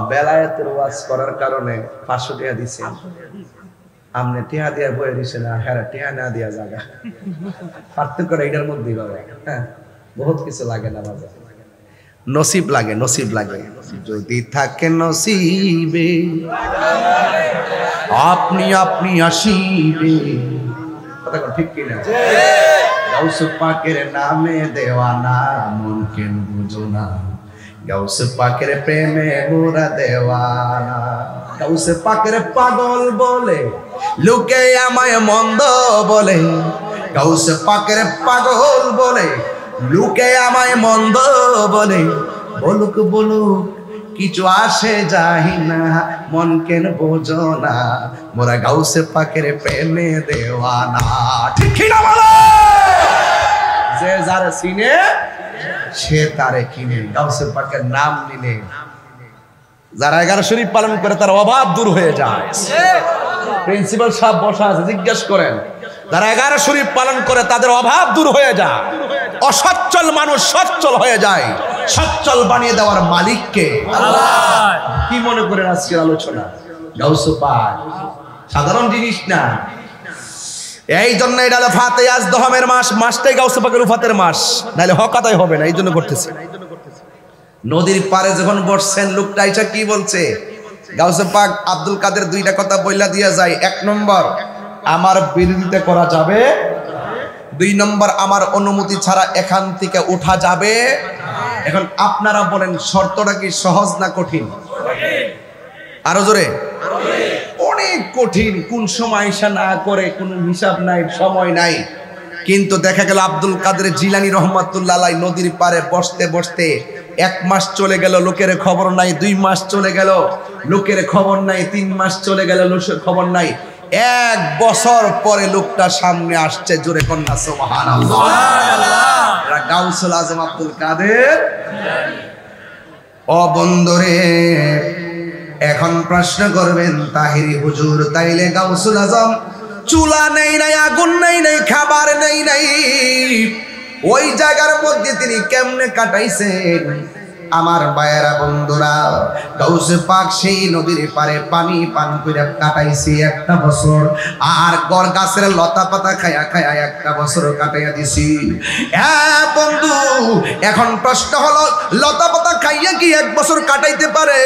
বেলায়েতের ওয়াজ করার কারণে 500 টাকা দিছে আমনে টিয়া দিয়া বয়ে দিছে না হ্যাঁ টিয়া না দিয়া জায়গা পার্থক্য এটার মধ্যেই বাবা হ্যাঁ বহুত কিছু লাগে না বাবা নসিব লাগে যদি থাকে নসিবে আপনি আপনি আসিবে কথা ঠিক কি না গাউস পাকের নামে দেওয়ানা মন কেন বুঝো না গাউস পাকের প্রেমে মোরা দেওয়ানা গাউস পাকের পাগল বলে লোকে আমায় মন্দ বলে গাউস পাকের পাগল বলে লোকে আমায় মন্দ বলে বলুক বলুক কিছু আসে যাই না মন কেন বোঝো না মোরা গাউস পাকের প্রেমে দেওয়ানা ঠিক না বলো যে যারে চিনে সে তারে কিনে গাউস পাকের নাম নিলে যারা 11 শরীফ পালন করে তার অভাব দূর হয়ে যায় প্রিন্সিপাল সাহেব বসা আছে জিজ্ঞেস করেন যারা 11 শরীফ পালন করে তাদের অভাব দূর হয়ে যায় অসচ্ছল মানুষ সচ্ছল হয়ে যায় সচ্ছল বানিয়ে দেওয়ার মালিককে আল্লাহ কি মনে করেন আজকের আলোচনা গাউস পাক সাধারণ জিনিস না এই জন্য এটা হলো ফাতে আজদহমের মাসটাই গাউস পাকের উফাতের মাস নাহলে হকাতাই হবে না এই জন্য করতেছে নদীর পারে যখন বসছেন লোকটা আইসা কি বলছে গাউস পাক আব্দুল কাদের দুইটা কথা বইলা দিয়া যায় এক নম্বর আমার বিরোধিতা করা যাবে দুই নম্বর আমার অনুমতি ছাড়া এখান থেকে ওঠা যাবে এখন আপনারা বলেন শর্তটা কি সহজ না কঠিন আরো জোরে অনেক কঠিন কোন সময় আইসা না করে কোনো হিসাব নাই সময় নাই কিন্তু দেখা গেল আব্দুল কাদের জিলানী রহমাতুল্লাহ আলাইহি নদীর পারে বসতে বসতে 1 মাস চলে গেল লোকের খবর নাই 2 মাস চলে গেল লোকের খবর নাই 3 মাস চলে গেল লোকের খবর নাই 1 বছর পরে লোকটা সামনে আসছে জোরে কন্যা সুবহানাল্লাহ সুবহানাল্লাহ গাউসুল আজম আব্দুল কাদের ও বন্ধুরে এখন প্রশ্ন করবেন তাহিরি হুজুর তাইলে গাউসুল আজম চুলা নেই নাই আগুন নেই নাই খাবার নেই নাই ওই জায়গার মধ্যে তিনি কেমনে কাটাইছেন আমার ভাইয়েরা বন্ধুরা গাউস পাক সেই নদীর পারে পানি পান করে কাটাইছি 1 বছর আর গড় গাছের লতা পাতা খায়া খায়া 1 বছর কাটাইয়া দিছি বন্ধু এখন প্রশ্ন হলো লতা পাতা খাইয়া কি 1 বছর কাটাইতে পারে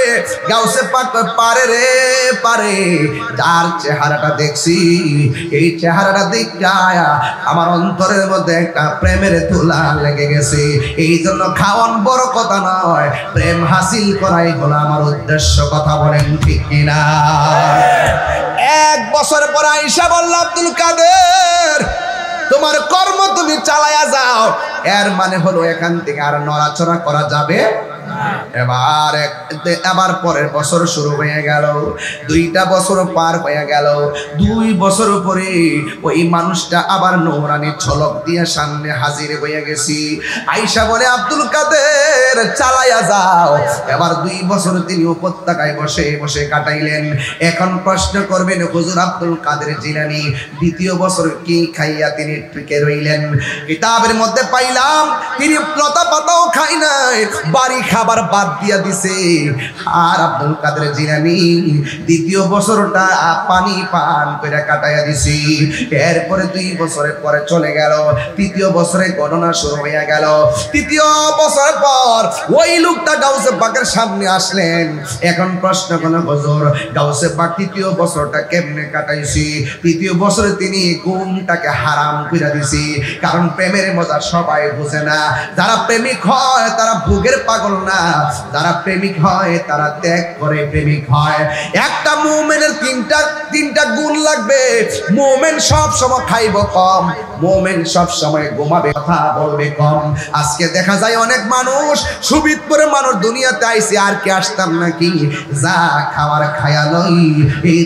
গাউস পাক পারে রে পারে যার চেহারাটা দেখছি এই চেহারাটা দেখা আমার অন্তরের মধ্যে একটা প্রেমের তুলা লেগে গেছে এই জন্য খাওয়ান বড় কথা না প্রেম হাসিল করাই হলো আমার উদ্দেশ্য কথা বলেন ঠিক কিনা 1 বছর পর আয়েশা বলল আব্দুল কাদের তোমার কর্ম তুমি চালায়া যাও, এর মানে হলো এখান থেকে আর নড়াচড়া করা যাবে। এবার পরের বছর শুরু হয়ে গেল, 2টা বছর পার হয়ে গেল। 2 বছর পরে ওই মানুষটা আবার নৌরানির ঝলক দিয়ে সামনে হাজির হয়ে গেছি। আয়েশা বলে, আব্দুল কাদের চালায়া যাও। এবার 2 বছর তিনি উপত্যকায় বসে বসে কাটাইলেন। এখন প্রশ্ন করবেন, হুজুর আব্দুল কাদের জিলানী 2য় বছর কি খাইয়া তিনি টিকে রইলেন? কিতাবের মধ্যে পাইলাম তিনি লতা পাতাও খাই নাই, বাড়ি খাবার বাদ দিয়া দিছে। আর আব্দুল কাদের জিলানী 2য় বছরটা পানি পান করে কাটাইয়া দিছি। এরপরে 2 বছরের পরে চলে গেল, 3য় বছরে গণনা শুরু হয়ে গেল। 3য় বছর পর ওই লোকটা গাউসে পাকের সামনে আসলেন। এখন প্রশ্ন কোন, হুজুর গাউসে পাক 3য় বছরটা কেমনে কাটাইছি? 3য় বছরে তিনি ঘুমটাকে হারাম করে দিছি, কারণ প্রেমের মজা সবাই বুঝে না। যারা প্রেমিক হয় তারা ভোগের পাগল না, যারা প্রেমিক হয় তারা ত্যাগ করে প্রেমিক হয়। একটা মুমিনের তিনটা গুণ লাগবে। মুমিন সব সময় খাইব কম, মুমিন সব সময় ঘুমাবে, কথা বলবে কম। আজকে দেখা যায় অনেক মানুষ, সুবিদপুরের মানুষ দুনিয়াতে আইছে, আর কি আসতাম নাকি? যা খাওয়ার খায়া লই, এই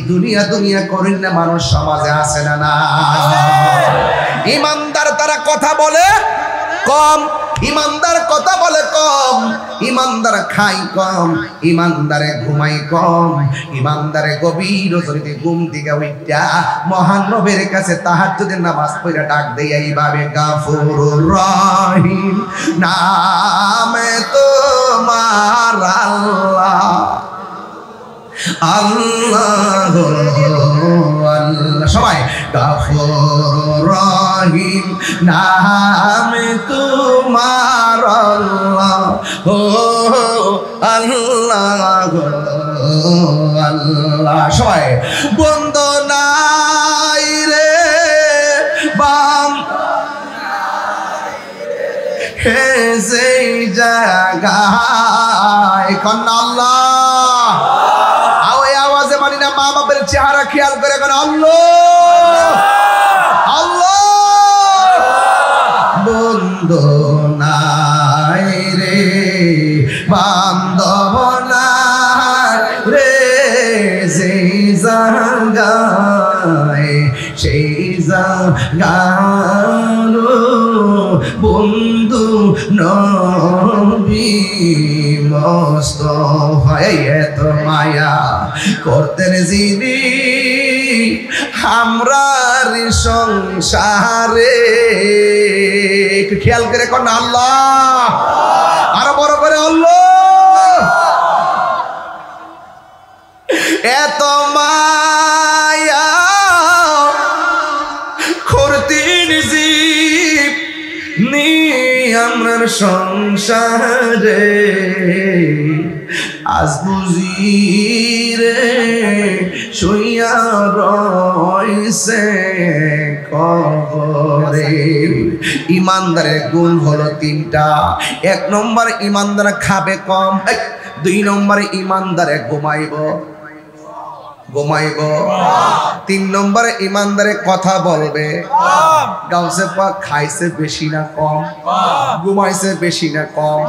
দুনিয়া করেন না মানুষ সমাজে আছে না না? ইমানদার তারা কথা বলে কম, ইমানদার কথা বলে কম, ইমানদার খাই কম, ইমানদারে ঘুমাই কম, ইমানদারে গভীর রাতে ঘুম থেকে উঠা মহান নবীর কাছে তাহাজ্জুদের নামাজ পড়ে ডাক দেই এইভাবে, গাফুরুর রহিম নামে তোমার আল্লাহ, আল্লাহ আল্লাহ। সবাই গাফুরুর রহিম নামে তোমার আল্লাহ, ও আল্লাহ আল্লাহ। সবাই বন্দনাই রে বাম হে সেই জায়গায় কন্যা আল্লাহ। আওয়াজে মানি না, মা বাপের চেহারা খেয়াল করে কোন আল্লাহ আল্লাহ। বন্দনাই রে বান্ধব রে সেই জায়গায়, সেই জায়গায় বন্ধু নবী মুস্তাফা এত মায়া করতেন যিনি আমরার সংসারে। একটু খেয়াল করে কোন আল্লাহ, আরো বড় করে আল্লাহ। এত মায়া করতেন যিনি আমরার সংসারে, আজ বুঝিরে শুইয়া রইছে কবরে। ইমানদারের গুণ হলো 3টা। 1 নম্বর ইমানদার খাবে কম, 2 নম্বরে ইমানদারে ঘুমাইব, 3 নম্বরে ইমানদারে কথা বলবে। গাউসে পাক খাইছে বেশি না কম, ঘুমাইছে বেশি না কম,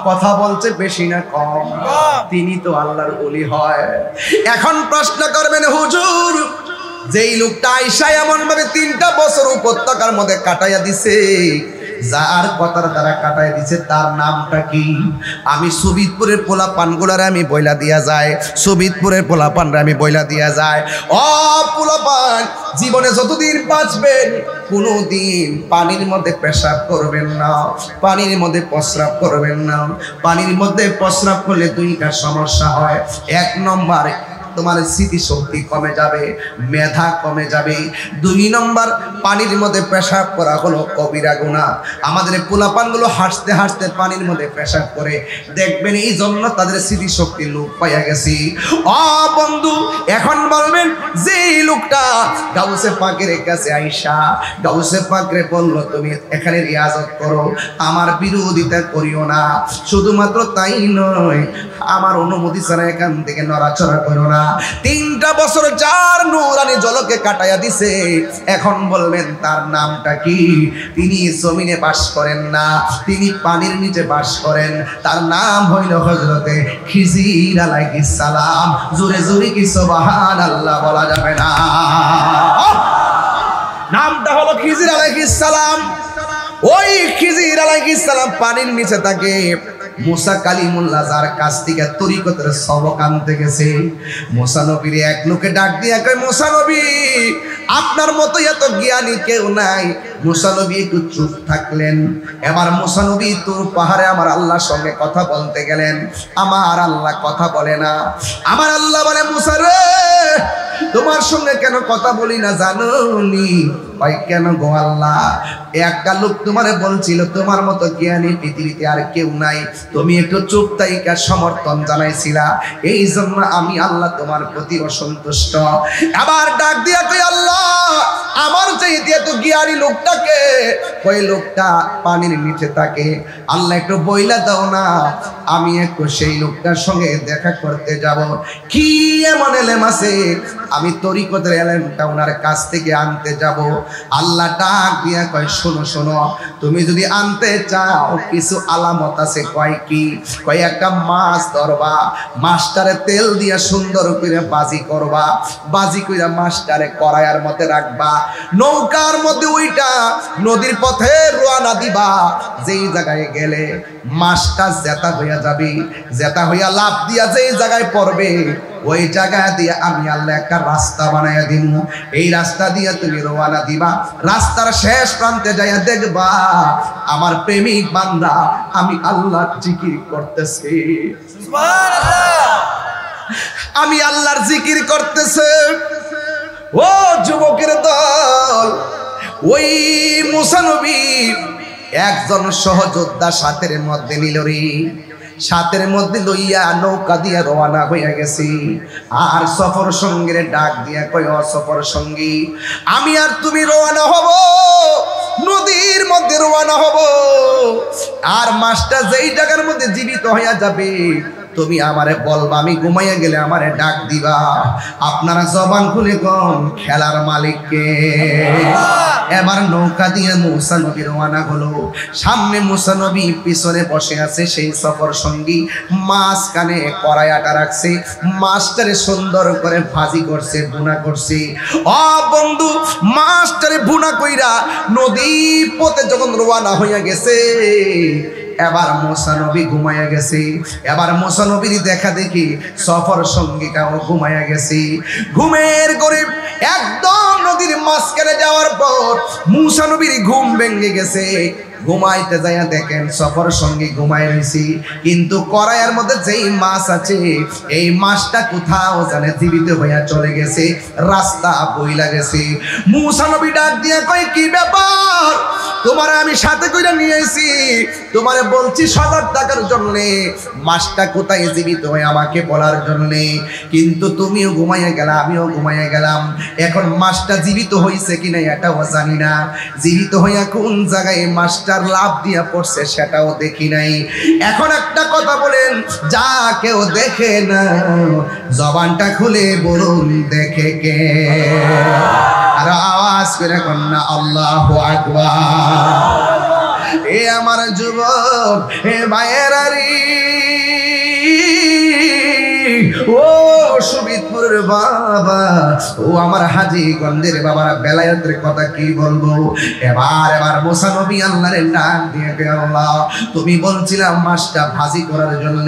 কথা বলছে বেশি না কম, তিনি তো আল্লাহর ওলি হয়। এখন প্রশ্ন করবেন, হুজুর যেই লোকটা আয়েশা এমন ভাবে 3টা বছর উপত্যকার মধ্যে কাটাইয়া দিছে, যার কথার দ্বারা কাটাই দিছে তার নামটা কি? আমি সুবিদপুরের পোলা পানগুলারে আমি বইলা দিয়া যায়, সুবিদপুরের পোলা পানরা আমি বইলা দিয়া যায়, ও পোলা পান জীবনে যতদিন বাঁচবেন কোনোদিন পানির মধ্যে পেশাব করবেন না, পানির মধ্যে প্রস্রাব করবেন না। পানির মধ্যে প্রস্রাব করলে 2টা সমস্যা হয়। 1 নম্বর তোমার স্মৃতিশক্তি কমে যাবে, মেধা কমে যাবে। 2 নম্বর পানির মধ্যে পেশাব করা হলো কবিরা গুনাহ। আমাদের পোলাপানগুলো হাসতে হাসতে পানির মধ্যে পেশাব করে, দেখবেন এই জন্য তাদের স্মৃতিশক্তি লোপ পাইয়া গেছি। ও বন্ধু, এখন বলবেন যে লোকটা গাউসে পাকের কাছে আয়েশা, গাউসে পাকরে বলল তুমি এখানে রিয়াজত করো, আমার বিরোধিতা করিও না। শুধুমাত্র তাই নয়, আমার অনুমতি ছাড়া এখান থেকে নড়াচড়া করো না। 3টা বছর 4 নূরানি জলকে কাটাইয়া দিছে। এখন বলবেন তার নামটা কি? তিনি জমিনে বাস করেন না, তিনি পানির নিচে বাস করেন। তার নাম হইল হযরতে খিজির আলাইহিস সালাম। জোরে জোরে কি সুবহানাল্লাহ বলা যাবে না? নামটা হলো খিজির আলাইহিস সালাম। ওই খিজির আলাইহিস সালাম পানির নিচে থাকে। মুসা কালিমুল্লাহ যার কাছ থেকে তরিকতের সবক আনতে গেছে, মুসা নবীর এক লোকে ডাক দিয়া কয়, মুসা নবী আপনার মতো এত জ্ঞানী কেউ নাই। মুসা নবী একটু চুপ থাকলেন। এবার মুসা নবী তুর পাহাড়ে আমার আল্লাহর সঙ্গে কথা বলতে গেলেন। আমার আল্লাহ কথা বলে না। আমার আল্লাহ বলে, মুসা রে তোমার সঙ্গে কেন কথা বলি না জানোনি? ভাই কেন গো আল্লাহ? একটা লোক তোমারে বলছিল তোমার মতো জ্ঞানী পৃথিবীতে আর কেউ নাই, তুমি একটু চুপ থাইকা সমর্থন জানাইছিলা, এই জন্য আমি আল্লাহ তোমার প্রতি অসন্তুষ্ট। আবার ডাক দিয়া কই, আল্লাহ আমার চাইতে এত জ্ঞানী লোকটাকে, ওই লোকটা পানির নিচে থাকে, আল্লাহ একটু বইলা দাও না, আমি একটু সেই লোকটার সঙ্গে দেখা করতে যাব। কি এমন এলেম আছে আমি তরিকতের এলেমটা ওনার কাছ থেকে আনতে যাব। আল্লাহ ডাক দিয়া কয়, শোনো শোনো, তুমি যদি আনতে চাও কিছু আলামত আছে। কয় কি? কয় একটা মাছ ধরবা, মাছটারে তেল দিয়া সুন্দর করে বাজি করবা, বাজি কইরা মাছটারে কড়াইয়ের মধ্যে রাখবা, নৌকার মধ্যে ওইটা নদীর পথে রওনা দিবা। যেই জায়গায় গেলে মাছটা জেতা হইয়া যাবে, জেতা হইয়া লাফ দিয়া যেই জায়গায় পড়বে ওই জায়গা দিয়ে আমি আল্লাহ একটা রাস্তা বানাইয়া দিব। এই রাস্তা দিয়ে তুমি রওনা দিবা, রাস্তার শেষ প্রান্তে যাইয়া দেখবা আমার প্রেমিক বান্দা আমি আল্লাহর জিকির করতেছি। সুবহানাল্লাহ, আমি আল্লাহর জিকির করতেছে। ও যুবকের দল, ওই মুসা নবী একজন সহযোদ্ধা সাথের মধ্যে নিল রে, সাথের মধ্যে লইয়া নৌকা দিয়া রওনা হইয়া গেছি। আর সফর সঙ্গীর ডাক দিয়া কয়, ও সফর সঙ্গী, আমি আর তুমি রওনা হব, নদীর মধ্যে রওনা হব। আর মাছটা যেই জায়গার মধ্যে জীবিত হইয়া যাবে তুমি আমারে বলবা, আমি ঘুমাইয়া গেলে আমারে ডাক দিবা। আপনারা জবান খুলে কোন খেলার মালিককে? এবার নৌকা দিয়ে মুসা নবী রওনা হলো। সামনে মুসা নবী, পিছনে বসে আছে সেই সফর সঙ্গী। মাঝখানে কড়াইয়াটা রাখছে, মাছটারে সুন্দর করে ভাজি করছে, ভুনা করছে। ও বন্ধু, মাছটারে ভুনা কইরা নদী পথে যখন রওনা হইয়া গেছে, এবার মুসা নবী ঘুমাইয়া গেছে। এবার মুসা নবীর দেখা দেখি সফর সঙ্গীটাও ঘুমাইয়া গেছে। ঘুমের করে একদম নদীর মাঝখানে যাওয়ার পর মুসা নবীর ঘুম ভেঙে গেছে। ঘুমাইতে যাইয়া দেখেন সফর সঙ্গী ঘুমাই রয়েছি, কিন্তু কড়াইয়ের মধ্যে যেই মাছ আছে এই মাছটা কোথাও জানে জীবিত হইয়া চলে গেছে, রাস্তা বইলা গেছে। মুসা নবী ডাক দিয়া কয়, কি ব্যাপার? তোমার আমি সাথে কইরা নিয়ে আইছি, তোমারে বলছি 1000 টাকার জন্য, মাছটা কোথায় জীবিত হয়ে আমাকে বলার জন্য, কিন্তু তুমিও ঘুমাইয়া গেলা, আমিও ঘুমাইয়া গেলাম। এখন মাছটা জীবিত হইছে কিনা এটাও জানি না, জীবিত হইয়া কোন জায়গায় মাছটার লাভ দিয়া পড়ছে সেটাও দেখি নাই। এখন একটা কথা বলেন, যা কেউ দেখে না জবানটা খুলে বলুন দেখে কে? আর আওয়াজ করে কন্যা আল্লাহু আকবার। এ আমার যুবক, হে ভাইয়েরারি, ও সুবিদপুরের বাবা, ও আমার হাজীগঞ্জের বাবারা, বেলায়েতের কথা কি বলবো। এবার মুসা নবী আল্লাহর ডাক দিয়ে, আল্লাহ তুমি বলছিলাম মাছটা ভাজি করার জন্য,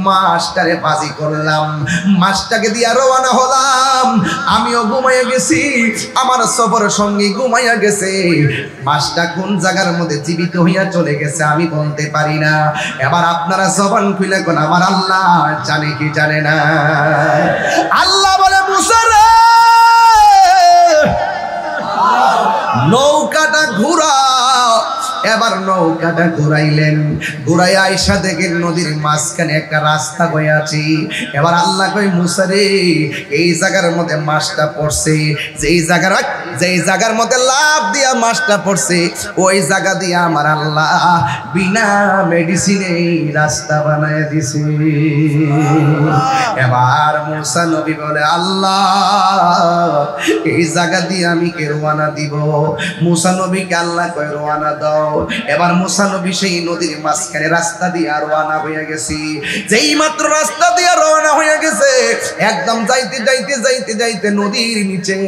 মাছটারে ভাজি করলাম, মাছটাকে দিয়া রওনা হলাম। আমিও ঘুমাইয়া গেছি, আমার সফর সঙ্গী ঘুমাইয়া গেছে। মাছটা কোন জায়গার মধ্যে জীবিত হইয়া চলে গেছে আমি বলতে পারি না। এবার আপনারা জবান খুলে কোন আমার আল্লাহ জানে কি জানে না? আল্লাহ বলে, মুসা রে নৌকাটা ঘুরাও। এবার নৌকাটা ঘুরাইলেন, ঘুরাই আইসা দেখেন নদীর মাঝখানে একটা রাস্তা বয়ে আছে। এবার আল্লাহ কই মুসা রে, এই জায়গার মধ্যে মাছটা পড়ছে, যেই জায়গার মধ্যে লাভ দিয়া মাছটা পড়ছে, ওই জায়গা দিয়া আমার আল্লাহ বিনা মেডিসিনে রাস্তা বানায় দিছে। এবার মুসা নবী বলে, আল্লাহ এই জায়গা দিয়ে আমি কে রওনা দিব? মুসা নবীকে আল্লাহ কয় রওনা দাও। এবার মুসা নবী সেই নদীর মাঝখানে রাস্তা দিয়ে রওনা হয়ে গেছি। যেই মাত্র রাস্তা দিয়ে রওনা হয়ে গেছে, একদম যাইতে যাইতে যাইতে যাইতে নদীর নিচে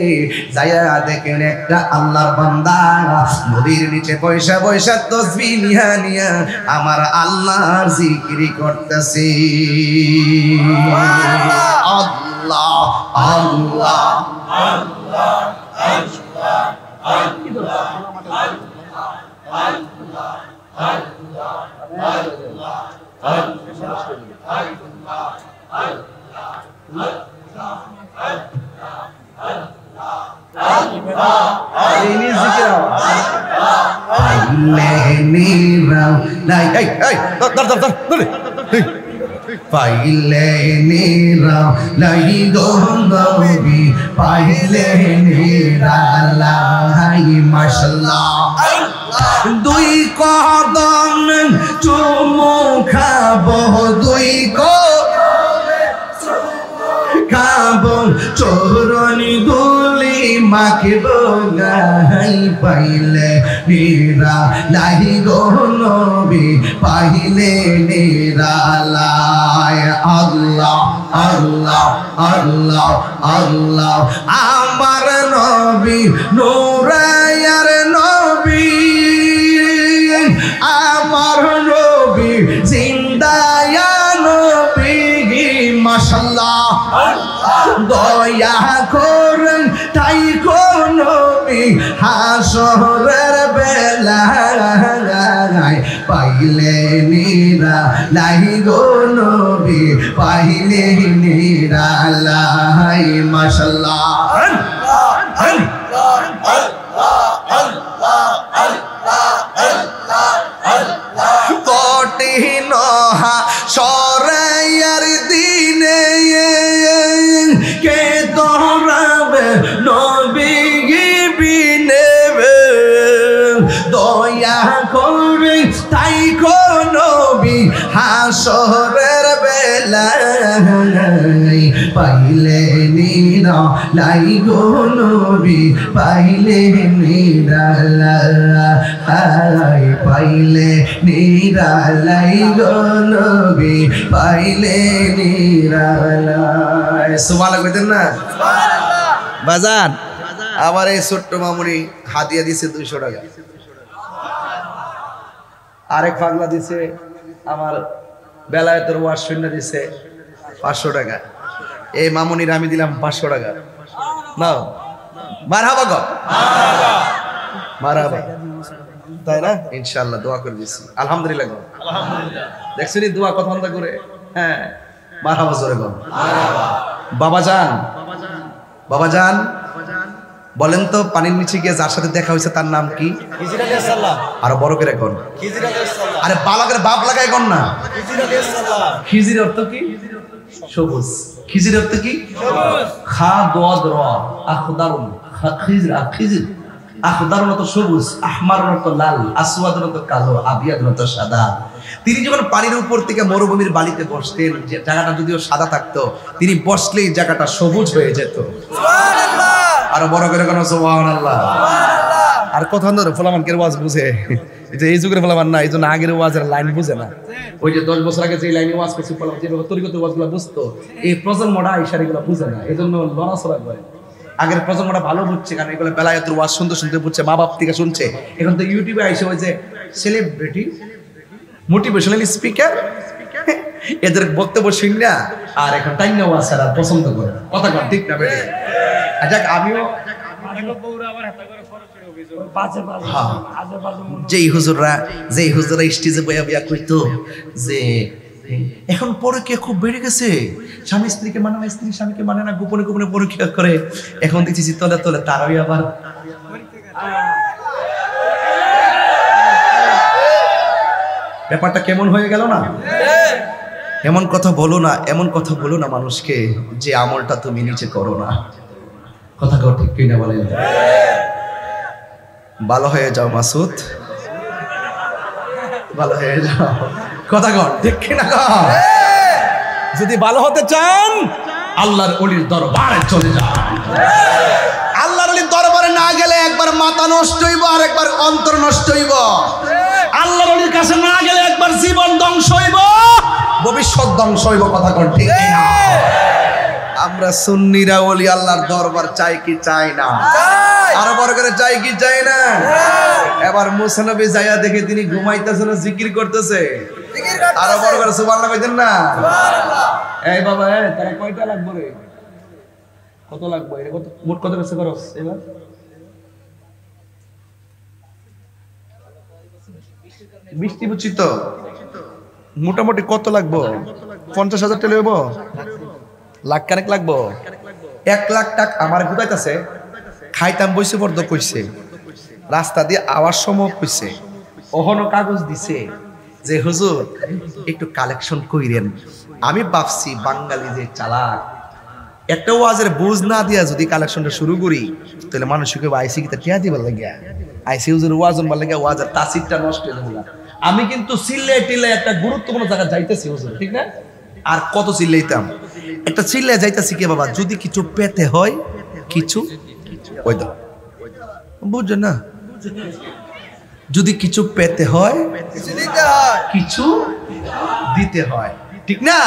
যাইয়া দেখেন একটা আল্লাহর বান্দা নদীর নিচে পয়সা পয়সা তসবিহ নিয়া নিয়া আমার আল্লাহর জিকির করতেছে। আল্লাহ আল্লাহ আল্লাহ পাইলে নিরা লাই গন্ধবি, পাইলে নিরা লাই মাশাআল্লাহ। দুই কদম চুমু খাবো, দুই খাবো চরণি গুলি মাখবো গাই, পাইলে নিরা লাই গো নবী, পাইলে নিরা লাই। আল্লাহ আল্লাহ আল্লাহ আল্লাহ আমার নবী নূরায়ার নবী, আমার নবী জিন্দায়া নবী মাশাআল্লাহ। দয়া করেন তাই কোন নবী হাসরের বেলায়, পাইলে নিরা লাই গো নবী, পাইলে নিরা লাই মাশাআল্লাহ। কঠিন সরাইয়ার দিনে কে দৌড়াবে নবী বিনে, দয়া করে তাই কোন নবী হাসরের বেলায়, পাইলে নিরা লাই গো নবী, পাইলে নিরা লাই, পাইলে নিরা লাই গো নবী, পাইলে নিরা লাই। সুবহানাল্লাহ কইতেন না? বাজান আমার এই ছোট্ট মামুনি হাদিয়া দিছে 200 টাকা, আরেক পাগলা দিছে আমার বেলায়েতের ওয়াজ শুনে দিছে 500 টাকা। এই মামুনির আমি দিলাম 500 টাকা। নাও মারহাবা গো, মারহাবা, তাই না? ইনশাআল্লাহ দোয়া করে দিছি। আলহামদুলিল্লাহ গো, আলহামদুলিল্লাহ। দেখছনি দোয়া কথা বন্ধ করে? হ্যাঁ, মারহাবা জোরে গো, মারহাবা। বাবাজান, বাবাজান বলেন তো, পানির নিচে গিয়ে যার সাথে দেখা হয়েছে তার নাম কি? খিজির আলাইহিস সালাম। আর বড় করে কোন? খিজির আলাইহিস সালাম। আরে বালাকের বাপ লাগায় কোন না? খিজির আলাইহিস সালাম। খিজির অর্থ কি? সবুজ। খিজির অর্থ কি? সবুজ। খা দোয়াদ র আখদারুন, খিজির খিজির আখদারুন অর্থ সবুজ, আহমারুন অর্থ লাল, আসওয়াদুন অর্থ কালো, আবিয়াদুন অর্থ সাদা। তিনি যখন পানির উপর থেকে মরুভূমির বালিতে বসতেন, যে জায়গাটা যদিও সাদা থাকতো, তিনি বসলেই জায়গাটা সবুজ হয়ে যেত। সুবহানাল্লাহ। আর বড় করে কোন সুবহানাল্লাহ। আর কথা ধরে ফলামান কের ওয়াজ বুঝে, এই যুগের ফলামান না, এই জন্য আগের ওয়াজের লাইন বুঝে না। ওই যে 10 বছর আগে যে লাইনে ওয়াজ করছি ফলামান, যেভাবে তরিকতের ওয়াজগুলো বুঝতো, এই প্রজন্মটা এই শাড়িগুলো বুঝে না, এই জন্য লড়াচড়া করে। আগের প্রজন্মটা ভালো বুঝছে, কারণ এগুলো বেলায়েতের ওয়াজ শুনতে শুনতে বুঝছে, মা বাপ থেকে শুনছে। এখন তো ইউটিউবে আইসে ওই যে সেলিব্রিটি মোটিভেশনাল স্পিকার, এদের বক্তব্য শুননা আর এখন টাইম ওয়াজ ছাড়া পছন্দ করে। কথা কর ঠিক না বেটে? আচ্ছা, আমিও যেই হুজুররা স্টেজে বইয়া বইয়া কইতো যে এখন পরকীয়া খুব বেড়ে গেছে, স্বামী স্ত্রীকে মানে না, স্ত্রী স্বামীকে মানে না, গোপনে গোপনে পরকীয়া করে। এখন দেখছি তলে তলে তারাই আবার ব্যাপারটা কেমন হয়ে গেল না? এমন কথা বলো না, এমন কথা বলো না মানুষকে যে আমলটা তুমি নিচে করো না। কথা কও ঠিক কিনা বলেন? ভালো হয়ে যাও মাসুদ, ভালো হয়ে যাও। কথা কও ঠিক কিনা? যদি ভালো হতে চান আল্লাহর ওলির দরবারে চলে যান। আল্লাহর ওলির দরবারে না গেলে একবার মাথা নষ্ট হইব আর একবার অন্তর নষ্ট হইব। আল্লাহর ওলির কাছে না গেলে একবার জীবন ধ্বংস হইব, ভবিষ্যৎ ধ্বংস হইব। কথা কোন ঠিক না? আমরা সুন্নিরা ওলি আল্লাহর দরবার চাই কি চাই না? আরো বড় করে চাই কি চাই না? এবার মুসা নবী যাইয়া দেখে তিনি ঘুমাইতেছেন, জিকির করতেছে। আরো বড় করে সুবহানাল্লাহ কইতেন না? এই বাবা, তারা কয়টা লাগবে রে? কত লাগবে? এটা কত মোট কত বেশি খরচ এবার? বৃষ্টি বুঝছি তো মোটামুটি কত লাগবো? 50,000 টাকা হইব? লাখ কানেক লাগবো? 1 লাখ টাকা আমার গুদাইতেছে। খাইতাম বইছে বর্দ কইছে, রাস্তা দিয়ে আওয়ার সময় কইছে, ওহনো কাগজ দিছে যে হুজুর একটু কালেকশন কইরেন। আমি ভাবছি বাঙালি যে চালাক, একটা ওয়াজের বুঝ না দিয়া যদি কালেকশনটা শুরু করি তাহলে মানুষকে আইসি কি টিয়া দিবার লাগিয়া আইসি হুজুর ওয়াজন বার লাগিয়া ওয়াজের তাসিরটা নষ্ট হয়ে যাবে। আমি কিন্তু চিল্লাই টিল্লাই একটা গুরুত্বপূর্ণ জায়গা যাইতেছি হুজুর, ঠিক না? আর কত চিল্লাইতাম, একটা চিল্লাই যাইতেছি কে বাবা, যদি কিছু পেতে হয় কিছু ওই দাও, বুঝছেন না? যদি কিছু পেতে হয় কিছু দিতে হয়, ঠিক না?